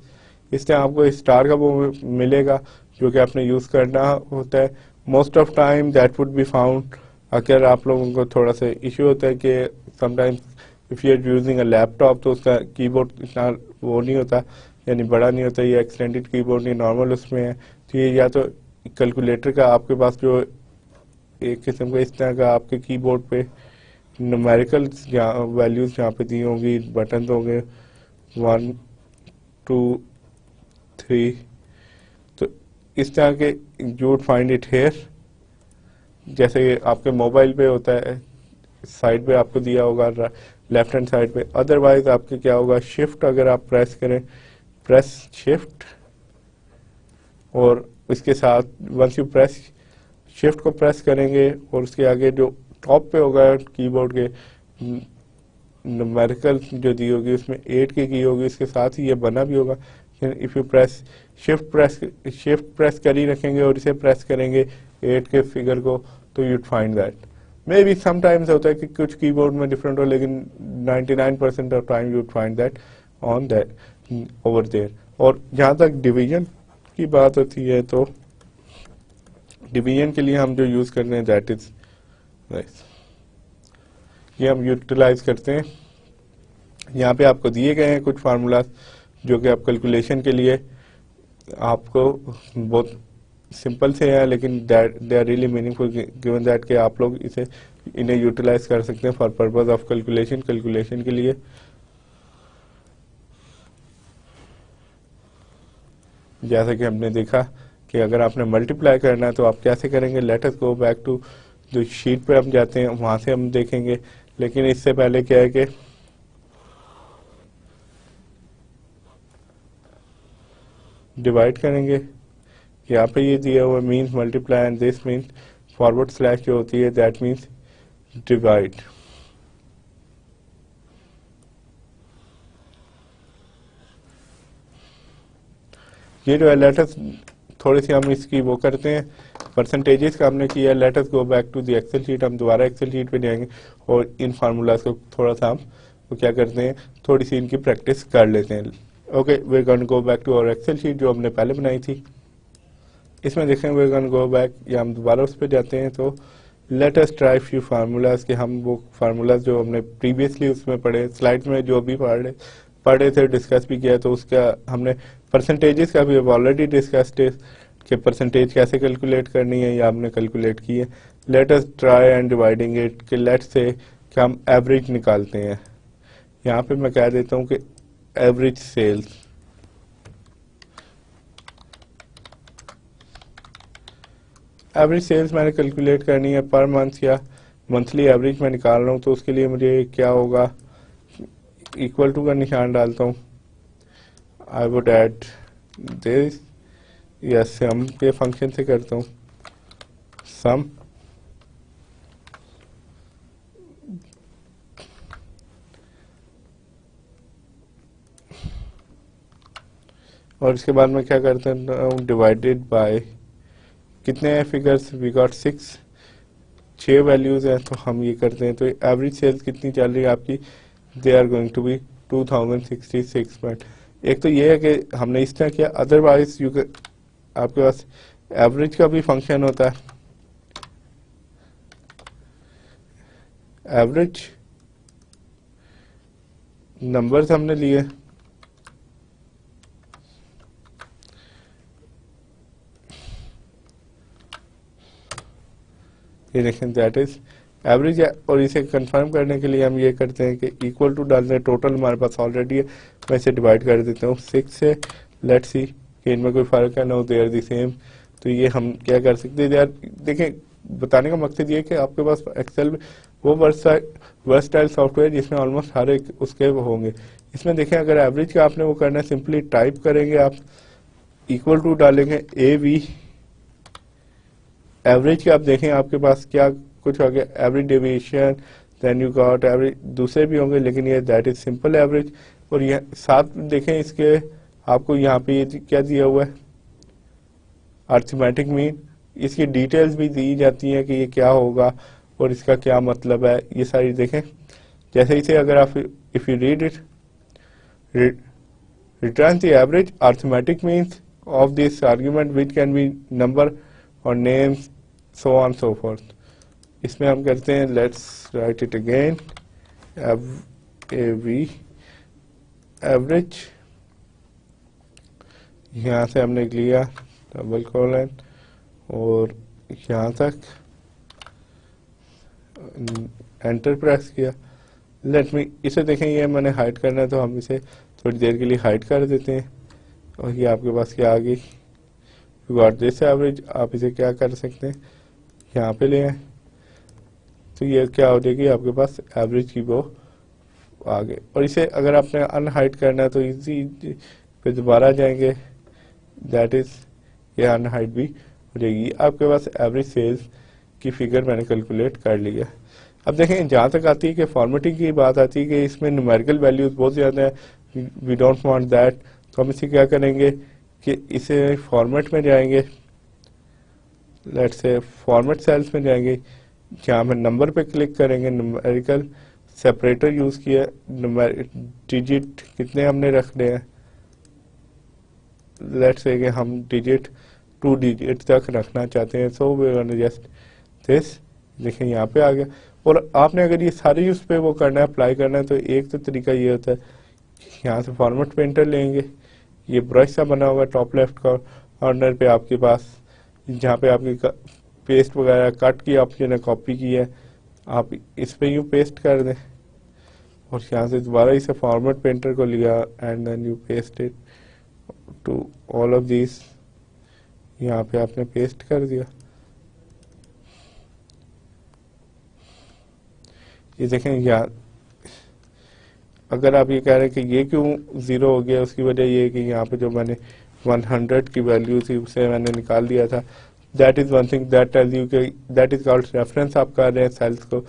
इससे आपको स्टार का वो मिलेगा जो कि आपने यूज़ करना होता है। Most of time that would be found, अगर आप लोगों को थोड़ा सा इश्यू होता है कि sometimes if you are using a laptop तो उसका कीबोर्ड इतना वो नहीं होता, यानी बड़ा नहीं होता, ये एक्सटेंडेड कीबोर्ड नहीं, नॉर्मल उसमें है, तो ये या तो कैलकुलेटर का आपके पास जो एक किस्म का इस तरह का आपके कीबोर्ड पे न्यूमेरिकल वैल्यूज यहाँ पे दी होंगी, बटन होंगे 1 2 3, तो इस तरह के you would find it here, जैसे आपके मोबाइल पे होता है, साइड पे आपको दिया होगा लेफ्ट हैंड साइड पे। अदरवाइज आपके क्या होगा, शिफ्ट अगर आप प्रेस करें, प्रेस शिफ्ट और उसके साथ वंस यू प्रेस शिफ्ट को प्रेस करेंगे और उसके आगे जो टॉप पे होगा कीबोर्ड के न्यूमेरिकल जो दी होगी उसमें 8 की होगी, इसके साथ ही ये बना भी होगा। If you press shift press कर ही रखेंगे और इसे प्रेस करेंगे 8 के फिगर को, तो you'd find that. May be sometimes होता है कि कुछ कीबोर्ड में डिफरेंट हो, लेकिन 99% of time you'd find that on that over there. और जहाँ तक डिवीजन की बात होती है, तो डिवीजन के लिए हम जो यूज़ करते हैं दैट इज ये हम यूटिलाइज करते हैं। यहाँ पे आपको दिए गए हैं कुछ फार्मूलाज जो कि आप कैलकुलेशन के लिए आपको बहुत सिंपल से हैं, लेकिन they are really meaningful given that कि आप लोग इन्हें यूटिलाइज कर सकते हैं फॉर पर्पज ऑफ कैलकुलेशन के लिए। जैसा कि हमने देखा कि अगर आपने मल्टीप्लाई करना है तो आप कैसे करेंगे। Let us go back to जो शीट पे हम जाते हैं, वहां से हम देखेंगे। लेकिन इससे पहले क्या है कि डिवाइड करेंगे। यहाँ पे ये दिया हुआ means multiply and this means forward slash जो होती है दैट मीन्स डिवाइड। ये जो है लेटस थोड़ी सी हम इसकी वो करते हैं, परसेंटेजेस का हमने किया। Let us go back to the Excel sheet. हम दोबारा एक्सेल शीट पे जाएंगे और इन फार्मूलाज को थोड़ा सा हम वो क्या करते हैं, थोड़ी सी इनकी प्रैक्टिस कर लेते हैं। Okay, we are going to go back to our Excel sheet जो हमने पहले बनाई थी। इसमें देखें we are going to go back, या हम दोबारा उस पर जाते हैं। तो let us try few formulas के हम वो फार्मूलाज जो हमने प्रीवियसली उसमें पढ़े, स्लाइड्स में जो भी पढ़े थे, डिस्कस भी किया, तो उसका हमने परसेंटेजेस का भी ऑलरेडी डिस्कस्ड है कि परसेंटेज कैसे कैलकुलेट करनी है, या हमने कैलकुलेट की है। Late us try and dividing it कि लेट्स से कि हम एवरेज निकालते हैं। यहाँ पे मैं कह देता हूँ कि एवरेज सेल्स, मैंने कैलकुलेट करनी है पर मंथ या मंथली एवरेज मैं निकाल रहा हूँ। तो उसके लिए मुझे क्या होगा, इक्वल टू का निशान डालता हूँ। आई वुड ऐड दिस, या सम के फंक्शन से करता हूँ सम, और इसके बाद में क्या करते हैं, डिवाइडेड बाय कितने हैं फिगर्स, वी गॉट 6 वैल्यूज हैं। तो हम ये करते हैं, तो एवरेज सेल्स कितनी चल रही है आपकी, they are going to be 2066। एक तो ये है कि हमने इस तरह किया, अदरवाइज आपके पास एवरेज का भी फंक्शन होता है। एवरेज नंबर्स हमने लिए, ये देखें दैट इज एवरेज है। और इसे कंफर्म करने के लिए हम ये करते हैं कि इक्वल टू डालते हैं, टोटल हमारे पास ऑलरेडी है, मैं इसे डिवाइड कर देता हूँ 6 से। लेट्स सी कि इनमें कोई फर्क है, no they are the same. तो ये हम क्या कर सकते हैं यार, देखें बताने का मकसद ये है कि आपके पास एक्सेल में वो वर्सटाइल सॉफ्टवेयर जिसमें ऑलमोस्ट हर एक उसके होंगे। इसमें देखें अगर एवरेज का आपने वो करना है, सिंपली टाइप करेंगे आप, इक्वल टू डालेंगे AV एवरेज के, आप देखें आपके पास क्या कुछ हो गया, average deviation, then you got average, दूसरे भी होंगे लेकिन ये दैट इज सिंपल एवरेज। और ये साथ देखें इसके आपको यहाँ पे ये क्या दिया हुआ है, अरिथमेटिक मीन। इसकी डिटेल्स भी दी जाती हैं कि ये क्या होगा और इसका क्या मतलब है, ये सारी देखें। जैसे इसे अगर आप if you read it, return the average arithmetic means of this argument which can be number और names so on so forth. इसमें हम करते हैं, let's write it again, AV average, यहाँ से हमने लिया डबल कॉलन और यहाँ तक एंटर प्रेस किया। लेट मी, इसे देखें ये मैंने हाइड करना है तो हम इसे थोड़ी देर के लिए हाइड कर देते हैं। और ये आपके पास क्या आ गई, यू गॉट दिस एवरेज। आप इसे क्या कर सकते हैं, यहाँ पे ले आए तो ये क्या हो जाएगी आपके पास एवरेज की वो आ गए। और इसे अगर आपने अनहाइड करना है तो इजी पे दोबारा जाएंगे, दैट इज ये अनहाइड भी हो जाएगी। आपके पास एवरेज सेल्स की फिगर मैंने कैलकुलेट कर लिया। अब देखें जहाँ तक आती है कि फॉर्मेटिंग की बात आती है कि इसमें न्यूमेरिकल वैल्यूज बहुत ज़्यादा है, वी डोंट वांट दैट, तो हम इसे क्या करेंगे कि इसे फॉर्मेट में जाएंगे, लेट्स से फॉर्मेट सेल्स में जाएंगे, जहाँ में नंबर पे क्लिक करेंगे, न्यूमेरिकल सेपरेटर यूज़ किया, डिजिट कितने हमने रखने हैं, लेट्स से कि हम डिजिट 2 डिजिट तक रखना चाहते हैं, so we gonna just this, देखें यहाँ पे आ गया। और आपने अगर ये सारे यूज पे वो करना है, अप्लाई करना है, तो एक तो तरीका ये होता है कि यहाँ से फॉर्मेट पेंटर लेंगे, ये ब्रश सा बना होगा टॉप लेफ्ट कॉर्नर पे आपके पास, जहाँ पे आपकी पेस्ट वगैरह कट की ऑप्शन है, कॉपी की है, आप इस पे यूँ पेस्ट कर दें और यहाँ से दोबारा इसे फॉर्मेट पेंटर को लिया and then you paste it to all of this, यहाँ पे आपने पेस्ट कर दिया। ये देखें यहाँ अगर आप ये कह रहे हैं कि ये क्यों 0 हो गया, उसकी वजह ये है कि यहाँ पे जो मैंने 100 की वैल्यू थी उसे मैंने निकाल दिया था। That is one thing that tells you कि दैट इज़ कॉल्ड रेफरेंस आप कर रहे हैं सेल्स को।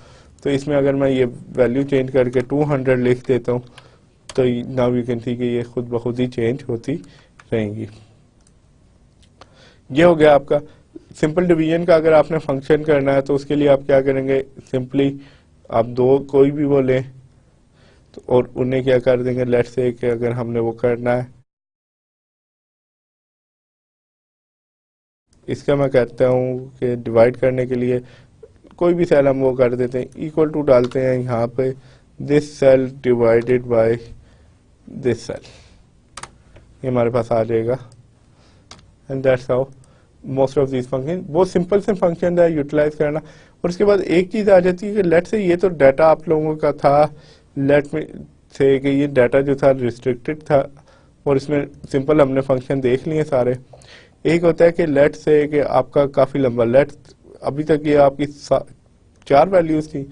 तो इसमें अगर मैं ये वैल्यू चेंज करके 200 लिख देता हूँ तो नाउ यू कैन सी कि ये खुद ब खुद ही चेंज होती रहेंगी। ये हो गया आपका सिंपल डिवीजन का। अगर आपने फंक्शन करना है तो उसके लिए आप क्या करेंगे, सिंपली आप दो कोई भी वो लें तो और उन्हें क्या कर देंगे, लेट्स से कि अगर हमने वो करना है, इसका मैं कहता हूँ कि डिवाइड करने के लिए कोई भी सेल हम वो कर देते हैं, इक्वल टू डालते हैं यहाँ पे, this cell divided by this cell, ये हमारे पास आ जाएगा। And that's how most of this function, बहुत सिंपल से फंक्शन है यूटिलाइज करना। और उसके बाद एक चीज़ आ जाती है कि लेट से ये तो डाटा आप लोगों का था, लेट में से कि ये डाटा जो था रिस्ट्रिक्टेड था और इसमें सिंपल हमने फंक्शन देख लिए सारे। एक होता है कि लेट से कि आपका काफ़ी लंबा, लेट अभी तक ये आपकी 4 वैल्यूज थी,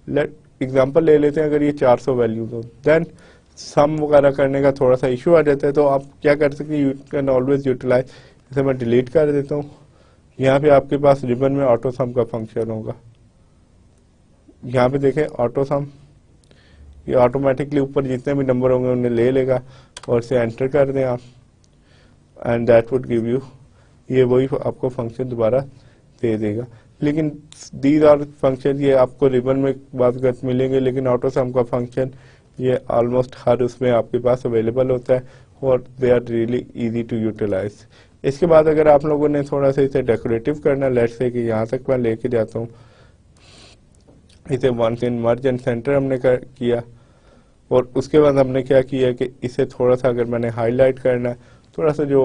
लेट एग्जांपल ले लेते हैं, अगर ये 400 वैल्यूज हो, देन सम वगैरह करने का थोड़ा सा इशू आ जाता है, तो आप क्या कर सकते हैं, यू कैन ऑलवेज यूटिलाइज। इसे मैं डिलीट कर देता हूँ। यहाँ पे आपके पास रिबन में ऑटो सम का फंक्शन होगा, यहाँ पे देखें ऑटो सम, ये ऑटोमेटिकली ऊपर जितने भी नंबर होंगे उन्हें ले लेगा और इसे एंटर कर दें आप, and that would give you, ये वही आपको फंक्शन दोबारा दे देगा। लेकिन दीज आर फंक्शन, ये आपको रिबन में बात मिलेंगे, लेकिन ऑटो सम का फंक्शन ये ऑलमोस्ट हर उसमें आपके पास अवेलेबल होता है और they are really easy to utilize. इसके बाद अगर आप लोगों ने थोड़ा सा इसे डेकोरेटिव करना, लेट्स से कि यहाँ तक मैं लेके जाता हूँ, इसे once in merge and center हमने किया और उसके बाद हमने क्या किया कि इसे थोड़ा सा अगर मैंने हाईलाइट करना है, थोड़ा सा जो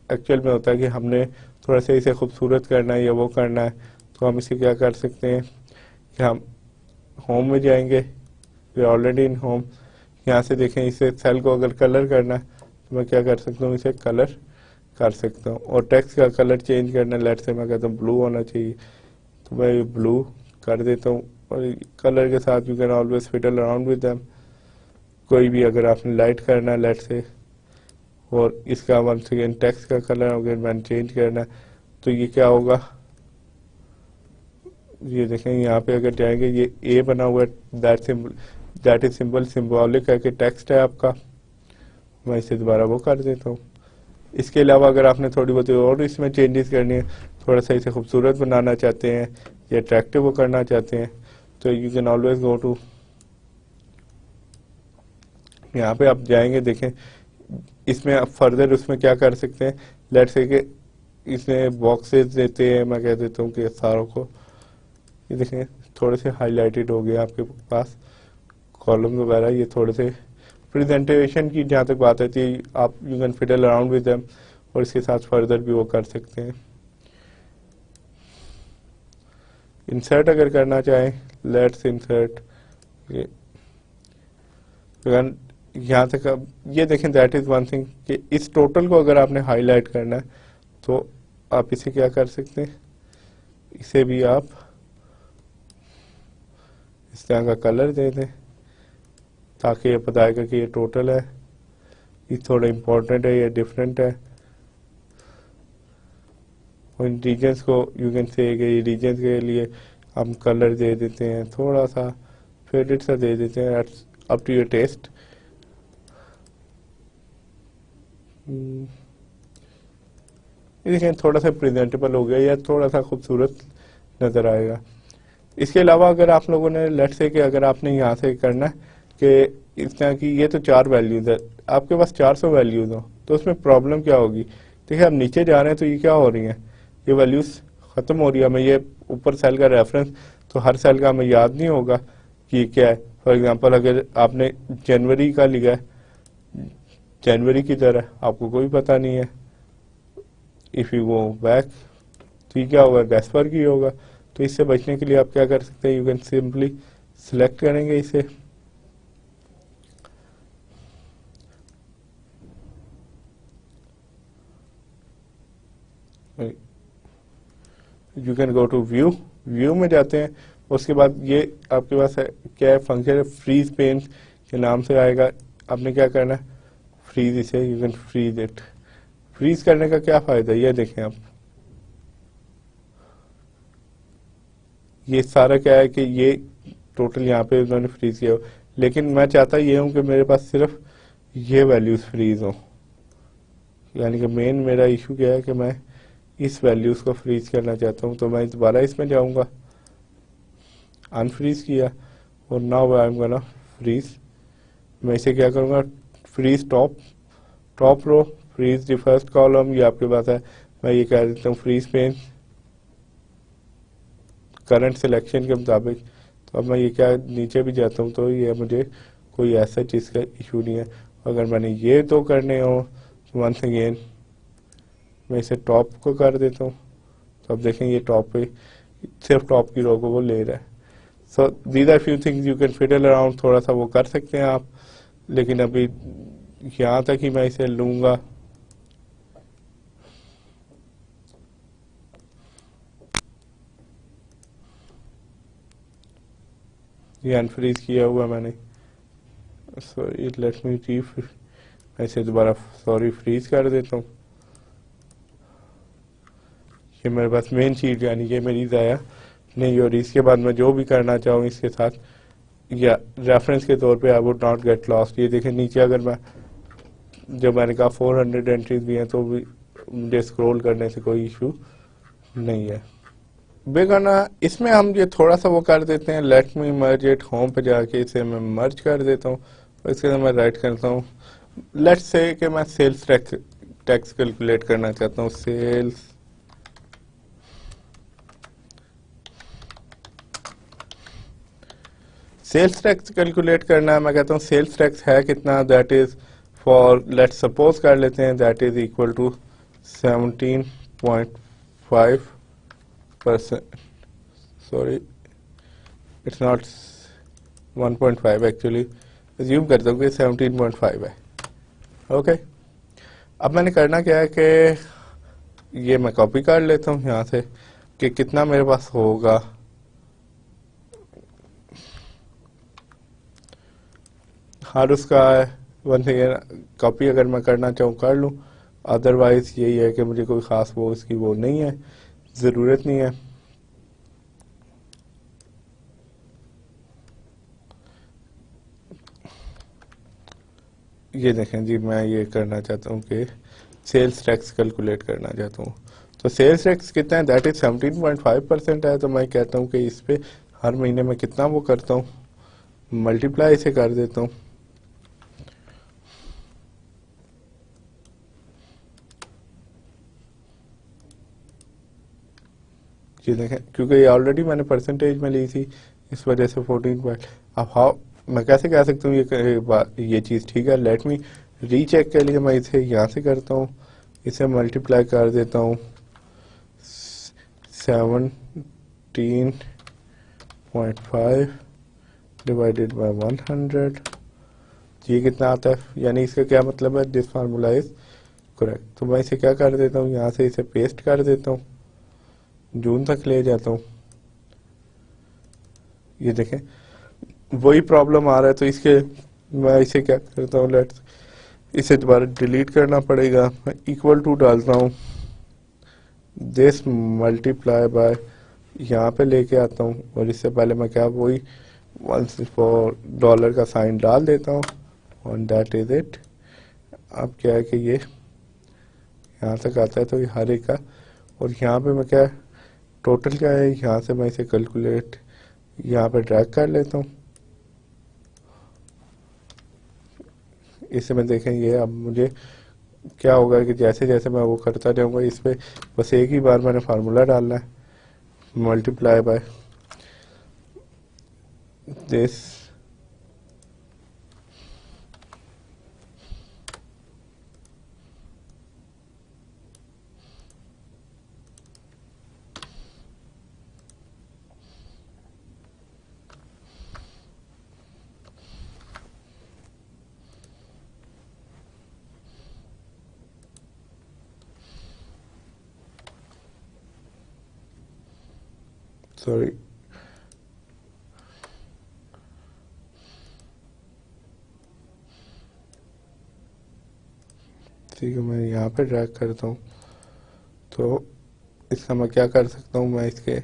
एक्चुअल में होता है कि हमने थोड़ा सा इसे खूबसूरत करना है या वो करना है, तो हम इसे क्या कर सकते हैं कि हम होम में जाएंगे, वी ऑलरेडी इन होम, यहाँ से देखें इसे सेल को अगर कलर करना है तो मैं क्या कर सकता हूँ, इसे कलर कर सकता हूँ। और टेक्स्ट का कलर चेंज करना, लेट से मैं कहता हूँ ब्लू होना चाहिए, तो मैं ब्लू कर देता हूँ। और कलर के साथ you can always fiddle around with them, कोई भी अगर आपने लाइट करना है लेट से, और इसका वंस अगेन टेक्स्ट का कलर अगर मैंने चेंज करना है तो ये क्या होगा, ये देखें यहाँ पे अगर जाएंगे ये ए बना हुआ है, दैट इज सिंबल सिंबॉलिक है कि टेक्स्ट है आपका। मैं इसे दोबारा वो कर देता हूँ। इसके अलावा अगर आपने थोड़ी बहुत और इसमें चेंजेस करनी है, थोड़ा सा इसे खूबसूरत बनाना चाहते हैं या अट्रैक्टिव वो करना चाहते हैं, तो you can always go to, यहाँ पे आप जाएंगे, देखें इसमें आप फर्दर उसमें क्या कर सकते हैं, लेट्स से कि इसमें बॉक्सेस देते हैं, मैं कह देता हूँ कि सारों को, ये देखें थोड़े से हाईलाइटेड हो गए आपके पास कॉलम वगैरह, ये थोड़े से प्रेजेंटेशन की जहाँ तक बात आती है आप you can fiddle around with them और इसके साथ फर्दर भी वो कर सकते हैं। इंसर्ट अगर करना चाहें, लेट्स इंसर्ट, ये यहाँ तक अब ये देखें, दैट इज़ वन थिंग कि इस टोटल को अगर आपने हाईलाइट करना है तो आप इसे क्या कर सकते हैं, इसे भी आप इस तरह का कलर दे दें ताकि ये बताएगा कि ये टोटल है, ये थोड़ा इम्पोर्टेंट है, ये डिफरेंट है। उन रीजन्स को यू कैन से कि रीजन्स के लिए हम कलर दे देते हैं, थोड़ा सा फेडेड सा दे देते हैं, अप टू योर टेस्ट। देखिए थोड़ा सा प्रेजेंटेबल हो गया या थोड़ा सा खूबसूरत नज़र आएगा। इसके अलावा अगर आप लोगों ने लेट्स से कि अगर आपने यहाँ से करना है कि इस तरह की ये तो 4 वैल्यूज़ है, आपके पास 400 वैल्यूज़ हो तो उसमें प्रॉब्लम क्या होगी। देखिए आप नीचे जा रहे हैं तो ये क्या हो रही हैं, ये वैल्यूज़ ख़त्म हो रही है। हमें ये ऊपर सेल का रेफरेंस तो हर सेल का हमें याद नहीं होगा कि क्या है। फॉर एग्जांपल अगर आपने जनवरी का लिखा है, जनवरी की तरह आपको कोई पता नहीं है, इफ़ यू गो बैक तो ये क्या होगा, गैस वर्क ही होगा। तो इससे बचने के लिए आप क्या कर सकते हैं, यू कैन सिंपली सिलेक्ट करेंगे इसे, you can go to view, view में जाते हैं। उसके बाद ये आपके पास है क्या है, फंक्शन है फ्रीज पेन के नाम से आएगा। आपने क्या करना है, फ्रीज इसे, you can freeze it. Freeze करने का क्या फायदा, ये देखें आप, ये सारा क्या है कि ये टोटल यहाँ पे उन्होंने फ्रीज किया हो, लेकिन मैं चाहता ये हूँ कि मेरे पास सिर्फ ये वैल्यूज फ्रीज हो। यानी कि मेन मेरा इशू क्या है कि मैं इस वैल्यूज को फ्रीज करना चाहता हूँ। तो मैं दोबारा इसमें जाऊँगा, अनफ्रीज किया और now I am gonna freeze. मैं इसे क्या करूँगा, freeze top row, freeze the first column, ये आपके पास है। मैं ये कह देता हूँ फ्रीज पेन करंट सिलेक्शन के मुताबिक। तो अब मैं ये क्या नीचे भी जाता हूँ तो ये मुझे कोई ऐसा चीज़ का इशू नहीं है। अगर मैंने ये तो करने हो तो वंस अगेन मैं इसे टॉप को कर देता हूँ। तो अब देखें ये टॉप पे सिर्फ टॉप की रो को वो ले रहा है। So these are few things you can fiddle around, थोड़ा सा वो कर सकते हैं आप, लेकिन अभी यहाँ तक ही मैं इसे लूँगा। ये अनफ्रीज किया हुआ मैंने, सॉरी लेट मी मैं इसे दोबारा सॉरी फ्रीज कर देता हूँ। ये मेरे पास मेन शीट यानी कि मेरी ज़ाया नहीं, और इसके बाद मैं जो भी करना चाहूँ इसके साथ या रेफरेंस के तौर पे I would not get lost. ये देखें नीचे अगर मैं, जब मैंने कहा 400 एंट्रीज भी हैं तो भी मुझे स्क्रॉल करने से कोई इशू नहीं है। बेगाना इसमें हम ये थोड़ा सा वो कर देते हैं, let me merge it, home पे जाके इसे मैं मर्ज कर देता हूँ और इसके बाद मैं राइट करता हूँ। लेट्स से कि मैं सेल्स टैक्स कैलकुलेट करना चाहता हूँ। सेल्स टैक्स कैलकुलेट करना है। मैं कहता हूँ सेल्स टैक्स है कितना, that is for let's suppose कर लेते हैं that is equal to 17.5%, sorry it's not 1.5 actually, assume करता हूँ कि 17.5 है। ओके अब मैंने करना क्या है कि ये मैं कॉपी कर लेता हूँ यहाँ से कि कितना मेरे पास होगा। हर उसका वन सेकेंड कॉपी अगर मैं करना चाहूँ कर लूँ, अदरवाइज यही है कि मुझे कोई ख़ास वो इसकी वो नहीं है, ज़रूरत नहीं है। ये देखें जी, मैं ये करना चाहता हूँ कि सेल्स टैक्स कैलकुलेट करना चाहता हूँ। तो सेल्स टैक्स कितना है, दैट इज 17.5% है। तो मैं कहता हूँ कि इस पे हर महीने में कितना वो करता हूँ, मल्टीप्लाई इसे कर देता हूँ। ये देखें क्योंकि ये ऑलरेडी मैंने परसेंटेज में ली थी, इस वजह से 14 अब हाउ मैं कैसे कह सकता हूँ ये चीज़ ठीक है। लेट मी रीचेक के लिए मैं इसे यहाँ से करता हूँ, इसे मल्टीप्लाई कर देता हूँ 17.5 डिवाइडेड बाय 100। ये कितना आता है, यानी इसका क्या मतलब है, दिस फार्मूला इज करेक्ट। तो मैं इसे क्या कर देता हूँ, यहाँ से इसे पेस्ट कर देता हूँ, जून तक ले जाता हूँ। ये देखें वही प्रॉब्लम आ रहा है, तो इसके मैं इसे क्या करता हूँ, लेट्स इसे दोबारा डिलीट करना पड़ेगा। मैं इक्वल टू डालता हूँ दिस मल्टीप्लाई बाय, यहाँ पे लेके आता हूँ और इससे पहले मैं क्या वही वंस फॉर डॉलर का साइन डाल देता हूँ और दैट इज इट। अब क्या है कि ये यहाँ तक आता है तो ये हर एक का, और यहाँ पे मैं क्या टोटल क्या है यहाँ से मैं इसे कैलकुलेट यहाँ पे ड्रैग कर लेता हूँ। इससे मैं देखें ये अब मुझे क्या होगा कि जैसे जैसे मैं वो करता जाऊँगा इस पे बस एक ही बार मैंने फार्मूला डालना है, मल्टीप्लाई बाय दिस सॉरी ठीक है, मैं यहाँ पे ड्रैग करता हूँ तो इसका मैं क्या कर सकता हूँ, मैं इसके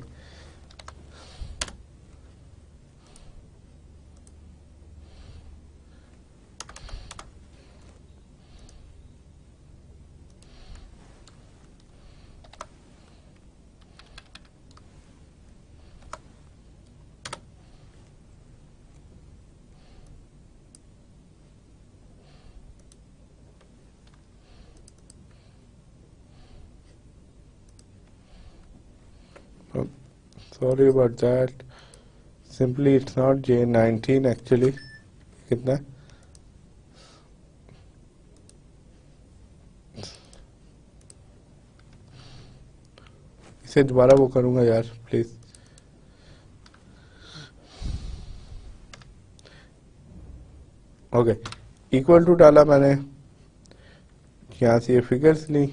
sorry about that, simply it's not J19 actually, कितना इसे दोबारा वो करूँगा यार प्लीज़। ओके, इक्वल टू डाला मैंने, यहाँ से ये फिगर्स ली,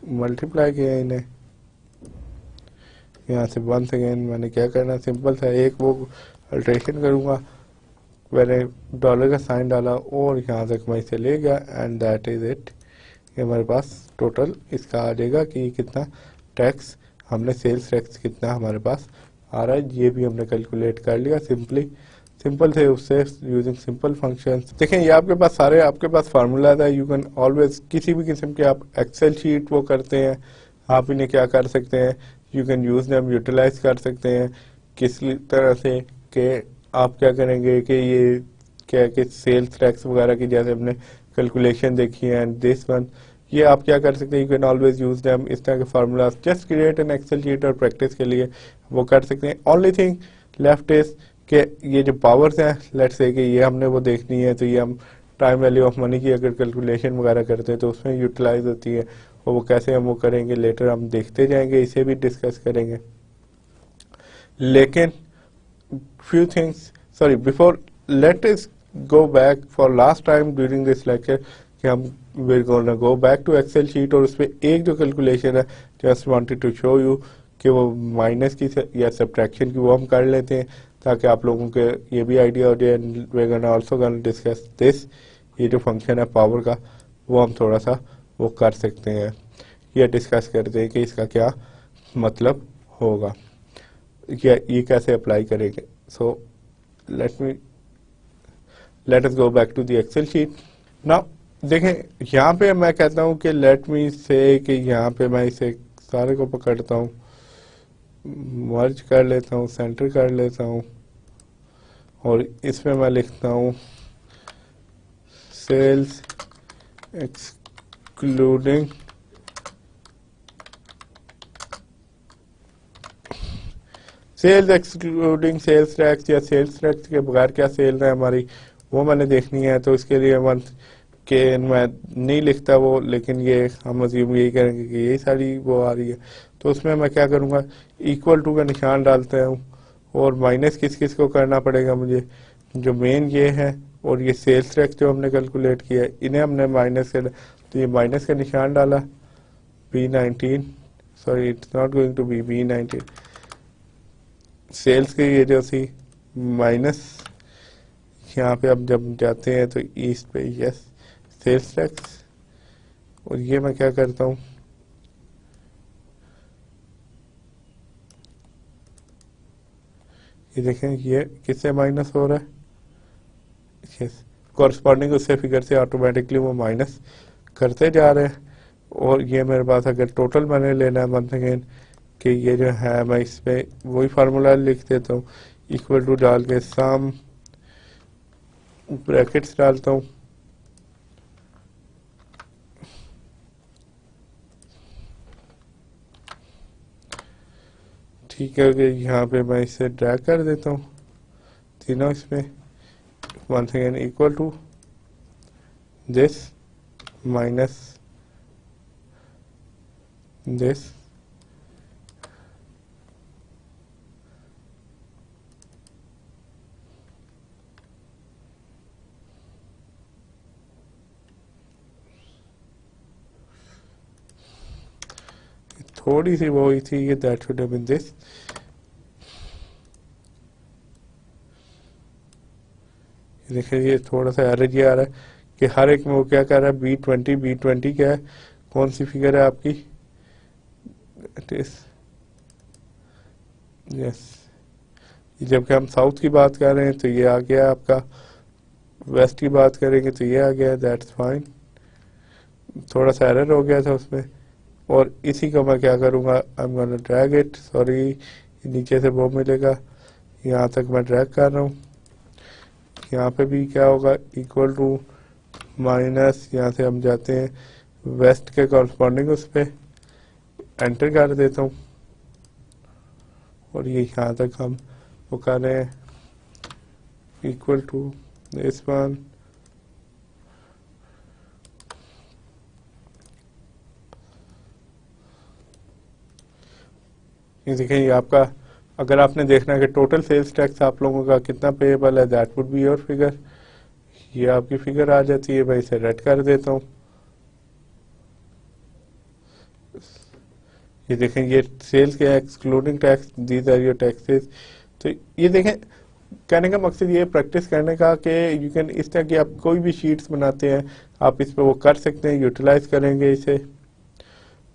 मल्टीप्लाई किया इन्हें, यहाँ से वंस अगेन मैंने क्या करना सिंपल था, एक वो अल्ट्रेशन करूँगा, मैंने डॉलर का साइन डाला और यहाँ तक मैं इसे ले गया एंड दैट इज इट। ये हमारे पास टोटल इसका आ जाएगा कि कितना टैक्स हमने सेल्स टैक्स कितना हमारे पास आ रहा है, ये भी हमने कैलकुलेट कर लिया सिंपल थे उससे यूजिंग सिंपल फंक्शंस। देखें ये आपके पास सारे आपके पास फार्मूलाज है, यू कैन ऑलवेज किसी भी किस्म के आप एक्सेल शीट वो करते हैं आप इन्हें क्या कर सकते हैं, you can use them utilize कर सकते हैं किस तरह से कि आप क्या करेंगे कि ये क्या कि सेल्स टैक्स वगैरह की जैसे हमने कैलकुलेशन देखी है एंड दिस वन, ये आप क्या कर सकते हैं, you can always use them इस तरह के formulas just create an excel sheet और प्रैक्टिस के लिए वो कर सकते हैं। ओनली थिंग लेफ्ट इज कि ये जो पावर्स हैं लेट्स से कि ये हमने वो देखनी है तो ये हम टाइम वैल्यू ऑफ मनी की अगर कैलकुलेशन वगैरह करते हैं तो उसमें यूटिलाइज होती है और वो कैसे हम वो करेंगे लेटर हम देखते जाएंगे, इसे भी डिस्कस करेंगे। लेकिन few things, sorry, before let us go back for last time during this lecture कि हम we're gonna go back to Excel sheet और उसपे एक जो कैलकुलेशन है just wanted to show you कि वो माइनस की या सब्ट्रैक्शन की वो हम कर लेते हैं ताकि आप लोगों के ये भी आइडिया हो जाए। we're gonna also gonna discuss this, ये जो फंक्शन है पावर का वो हम थोड़ा सा वो कर सकते हैं या डिस्कस करते हैं कि इसका क्या मतलब होगा या ये कैसे अप्लाई करेंगे। So let us go back to the Excel sheet now. देखें यहाँ पे मैं कहता हूँ कि लेट मी से कि यहाँ पे मैं इसे सारे को पकड़ता हूँ, मर्ज कर लेता हूँ, सेंटर कर लेता हूँ और इसमें मैं लिखता हूँ sales excluding sales excluding sales tax या सेल्स टैक्स के बगैर क्या सेल है हमारी वो मैंने देखनी है। तो इसके लिए मंथ के मैं नहीं लिखता वो, लेकिन ये हम अज्यूम यही करेंगे कि यही सारी वो आ रही है। तो उसमें मैं क्या करूँगा इक्वल टू का निशान डालता हूँ और माइनस किस किस को करना पड़ेगा मुझे, जो मेन ये है और ये सेल्स टैक्स जो हमने कैलकुलेट किया है इन्हें हमने माइनस कर, तो ये माइनस का निशान डाला B19, sorry it's not going to be B19, sales की ये जो थी माइनस यहाँ पे अब जब जाते हैं तो ईस्ट पे यस सेल्स टैक्स और ये मैं क्या करता हूँ ये देखें ये किससे माइनस हो रहा है, कॉरस्पॉन्डिंग उससे फिगर से ऑटोमेटिकली वो माइनस करते जा रहे हैं। और ये मेरे पास अगर टोटल मैंने लेना है वंस अगेन कि ये जो है मैं इस पर वही फार्मूला लिख देता हूँ, इक्वल टू डाल के सम ब्रैकेट्स डालता हूँ, ठीक है। यहाँ पे मैं इसे ड्रैग कर देता हूँ तीनों इसमें, once again equal to this minus this, थोड़ी सी वो हुई थी ये, that should have been this. देखिए ये थोड़ा सा एरर ये आ रहा है कि हर एक में वो क्या कर रहा है, B20 क्या है, कौन सी फिगर है आपकी, यस। जबकि हम साउथ की बात कर रहे हैं तो ये आ गया आपका, वेस्ट की बात करेंगे तो ये आ गया, दैट्स फाइन। थोड़ा सा एरर हो गया था उसमें। और इसी का मैं क्या करूँगा, आई am gonna drag it, sorry नीचे से वो मिलेगा, यहाँ तक मैं ड्रैग कर रहा हूँ। यहाँ पे भी क्या होगा, इक्वल टू माइनस, यहाँ से हम जाते हैं वेस्ट के कॉरस्पॉन्डिंग उस पर एंटर कर देता हूँ। और ये यहाँ तक हम वो कर रहे हैं, इक्वल टू दिस वन, ये देखें ये आपका, अगर आपने देखना है कि टोटल सेल्स टैक्स आप लोगों का कितना पेएबल है, that would be your figure. ये आपकी फिगर आ जाती है, मैं इसे रेड कर देता हूँ। ये देखें ये सेल्स के excluding tax, these are your taxes. तो ये देखें कहने का मकसद ये प्रैक्टिस करने का कि यू कैन, इस तरह की आप कोई भी शीट्स बनाते हैं आप इस पर वो कर सकते हैं, यूटिलाइज करेंगे इसे।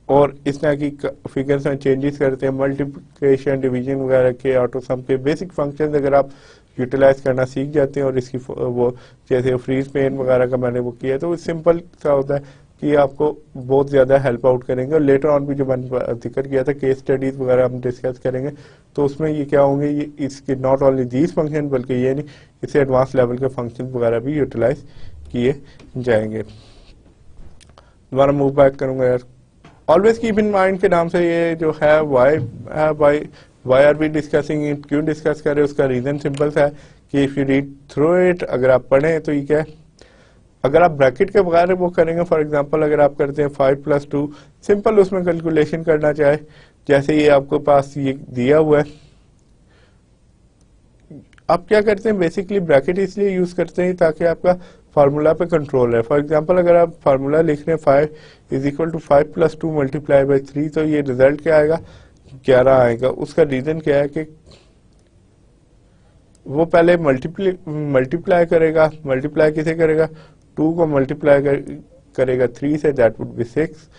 और इस तरह की फिगर्स में चेंजेस करते हैं, मल्टीप्लिकेशन डिवीजन वगैरह के, ऑटो सम के बेसिक फंक्शंस अगर आप यूटिलाइज करना सीख जाते हैं और इसकी वो जैसे फ्रीज पेन वगैरह का मैंने वो किया, तो सिंपल सा होता है कि आपको बहुत ज़्यादा हेल्प आउट करेंगे। और लेटर ऑन भी जो मैंने जिक्र किया था केस स्टडीज़ वगैरह हम डिस्कस करेंगे, तो उसमें ये क्या होंगे, ये इसके नॉट ओनली दीज फंक्शन बल्कि ये नहीं, इससे एडवांस लेवल के फंक्शन वगैरह भी यूटिलाइज किए जाएंगे। दोबारा मूव बैक करूँगा यार। ऑलवेज कीप इन माइंड के नाम से ये जो है why are we discussing it, क्यों डिस्कस करें, उसका रीजन सिंपल सा है कि if you read through it, अगर आप पढ़ें तो ये क्या है, अगर आप ब्रैकेट के बगैर वो करेंगे, फॉर एग्जांपल अगर आप करते हैं 5 + 2, सिंपल उसमें कैलकुलेशन करना चाहे, जैसे ये आपको पास ये दिया हुआ है, आप क्या करते हैं बेसिकली ब्रैकेट इसलिए यूज करते हैं ताकि आपका फार्मूला पे कंट्रोल है। फॉर एग्जांपल अगर आप फार्मूला लिख रहे हैं 5 = 5 + 2 × 3, तो ये रिजल्ट क्या आएगा, 11 आएगा। उसका रीजन क्या है कि वो पहले मल्टीप्लाई करेगा, मल्टीप्लाई किसे करेगा, 2 को मल्टीप्लाई करेगा 3 से, दैट वुड बी 6,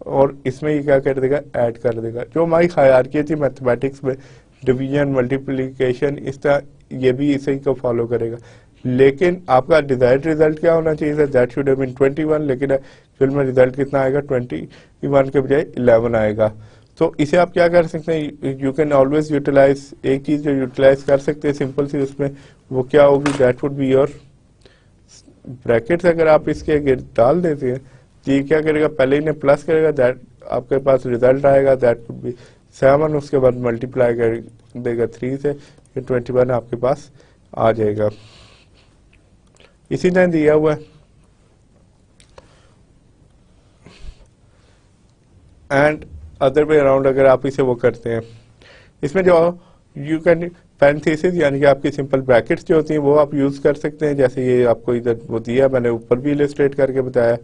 और इसमें ये क्या कर देगा, ऐड कर देगा। जो हमारी हायरार्की थी मैथमेटिक्स में, डिवीजन मल्टीप्लिकेशन, इस तरह ये भी इसी को फॉलो करेगा। लेकिन आपका डिजायर्ड रिजल्ट क्या होना चाहिए, दैट शुड हैव बीन 21, लेकिन एक्चुअल में रिजल्ट कितना आएगा, 21 के बजाय 11 आएगा। तो इसे आप क्या कर सकते हैं, यू कैन ऑलवेज यूटिलाइज, एक चीज जो यूटिलाइज कर सकते हैं सिंपल सी, उसमें वो क्या होगी, that would be your brackets. अगर आप इसके डाल देते हैं तो ये क्या करेगा, पहले इन्हें प्लस करेगा, दैट आपके पास रिजल्ट आएगा, दैट वुड बी 7, उसके बाद मल्टीप्लाई कर देगा 3 से, 21 आपके पास आ जाएगा। इसी तरह दिया हुआ है। एंड अदर वे अराउंड अगर आप इसे वो करते हैं, इसमें जो यू कैन पैरेंथेसिस यानी कि आपकी सिंपल ब्रैकेट्स जो होती हैं वो आप यूज कर सकते हैं, जैसे ये आपको इधर वो दिया, मैंने ऊपर भी इलस्ट्रेट करके बताया।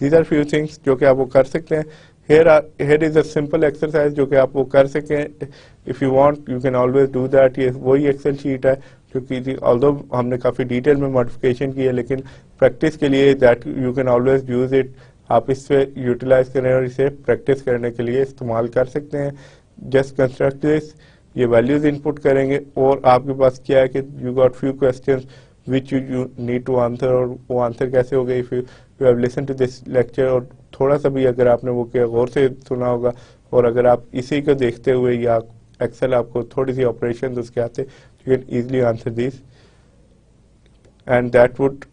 दीज आर फ्यू थिंग्स जो कि आप वो कर सकते हैं। here is a simple exercise जो कि आप वो कर सकें, if you want you can always do that. ये वही एक्सेल शीट है जो कि ऑल्दो हमने काफी डिटेल में मॉडिफिकेशन की है, लेकिन प्रैक्टिस के लिए that you can always use it. आप इससे यूटिलाइज करें और इसे प्रैक्टिस करने के लिए इस्तेमाल कर सकते हैं। जस्ट कंस्ट्रक्ट दिस, ये वैल्यूज इनपुट करेंगे और आपके पास क्या है कि you got few questions which you need to answer, और वो आंसर कैसे हो गए, if you have listen to this lecture, और थोड़ा सा भी अगर आपने वो क्या गौर से सुना होगा, और अगर आप इसी को देखते हुए या एक्सेल आपको थोड़ी सी ऑपरेशन उसके आते, you can easily answer this and that would,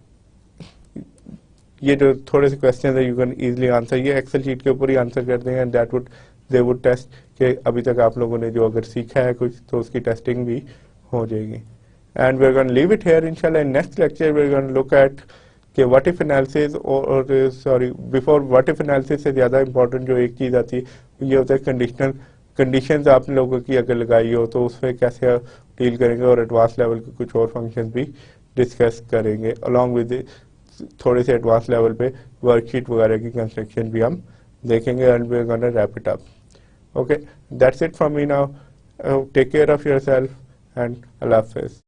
ये जो थोड़े से क्वेश्चन है यू कैन इजिली आंसर, ये एक्सेल शीट के ऊपर ही आंसर कर देंगे and that would they would test कि अभी तक आप लोगों ने जो अगर सीखा है कुछ तो उसकी टेस्टिंग भी हो जाएगी। And we are going to leave it here, इंशाल्लाह in next lecture we are going to look at कि व्हाट इफ एनालिसिस, और sorry before what if analysis से ज़्यादा इंपॉर्टेंट जो एक चीज़ आती है ये होता है कंडीशनल, कंडीशंस आप लोगों की अगर लगाई हो तो उसमें कैसे डील करेंगे, और एडवांस लेवल के कुछ और फंक्शंस भी डिस्कस करेंगे अलॉन्ग विद थोड़े से एडवांस लेवल पे वर्कशीट वगैरह की कंस्ट्रक्शन भी हम देखेंगे and we are gonna wrap it up. Okay, that's it from me now, take care of yourself and अल्लाह हाफिज़।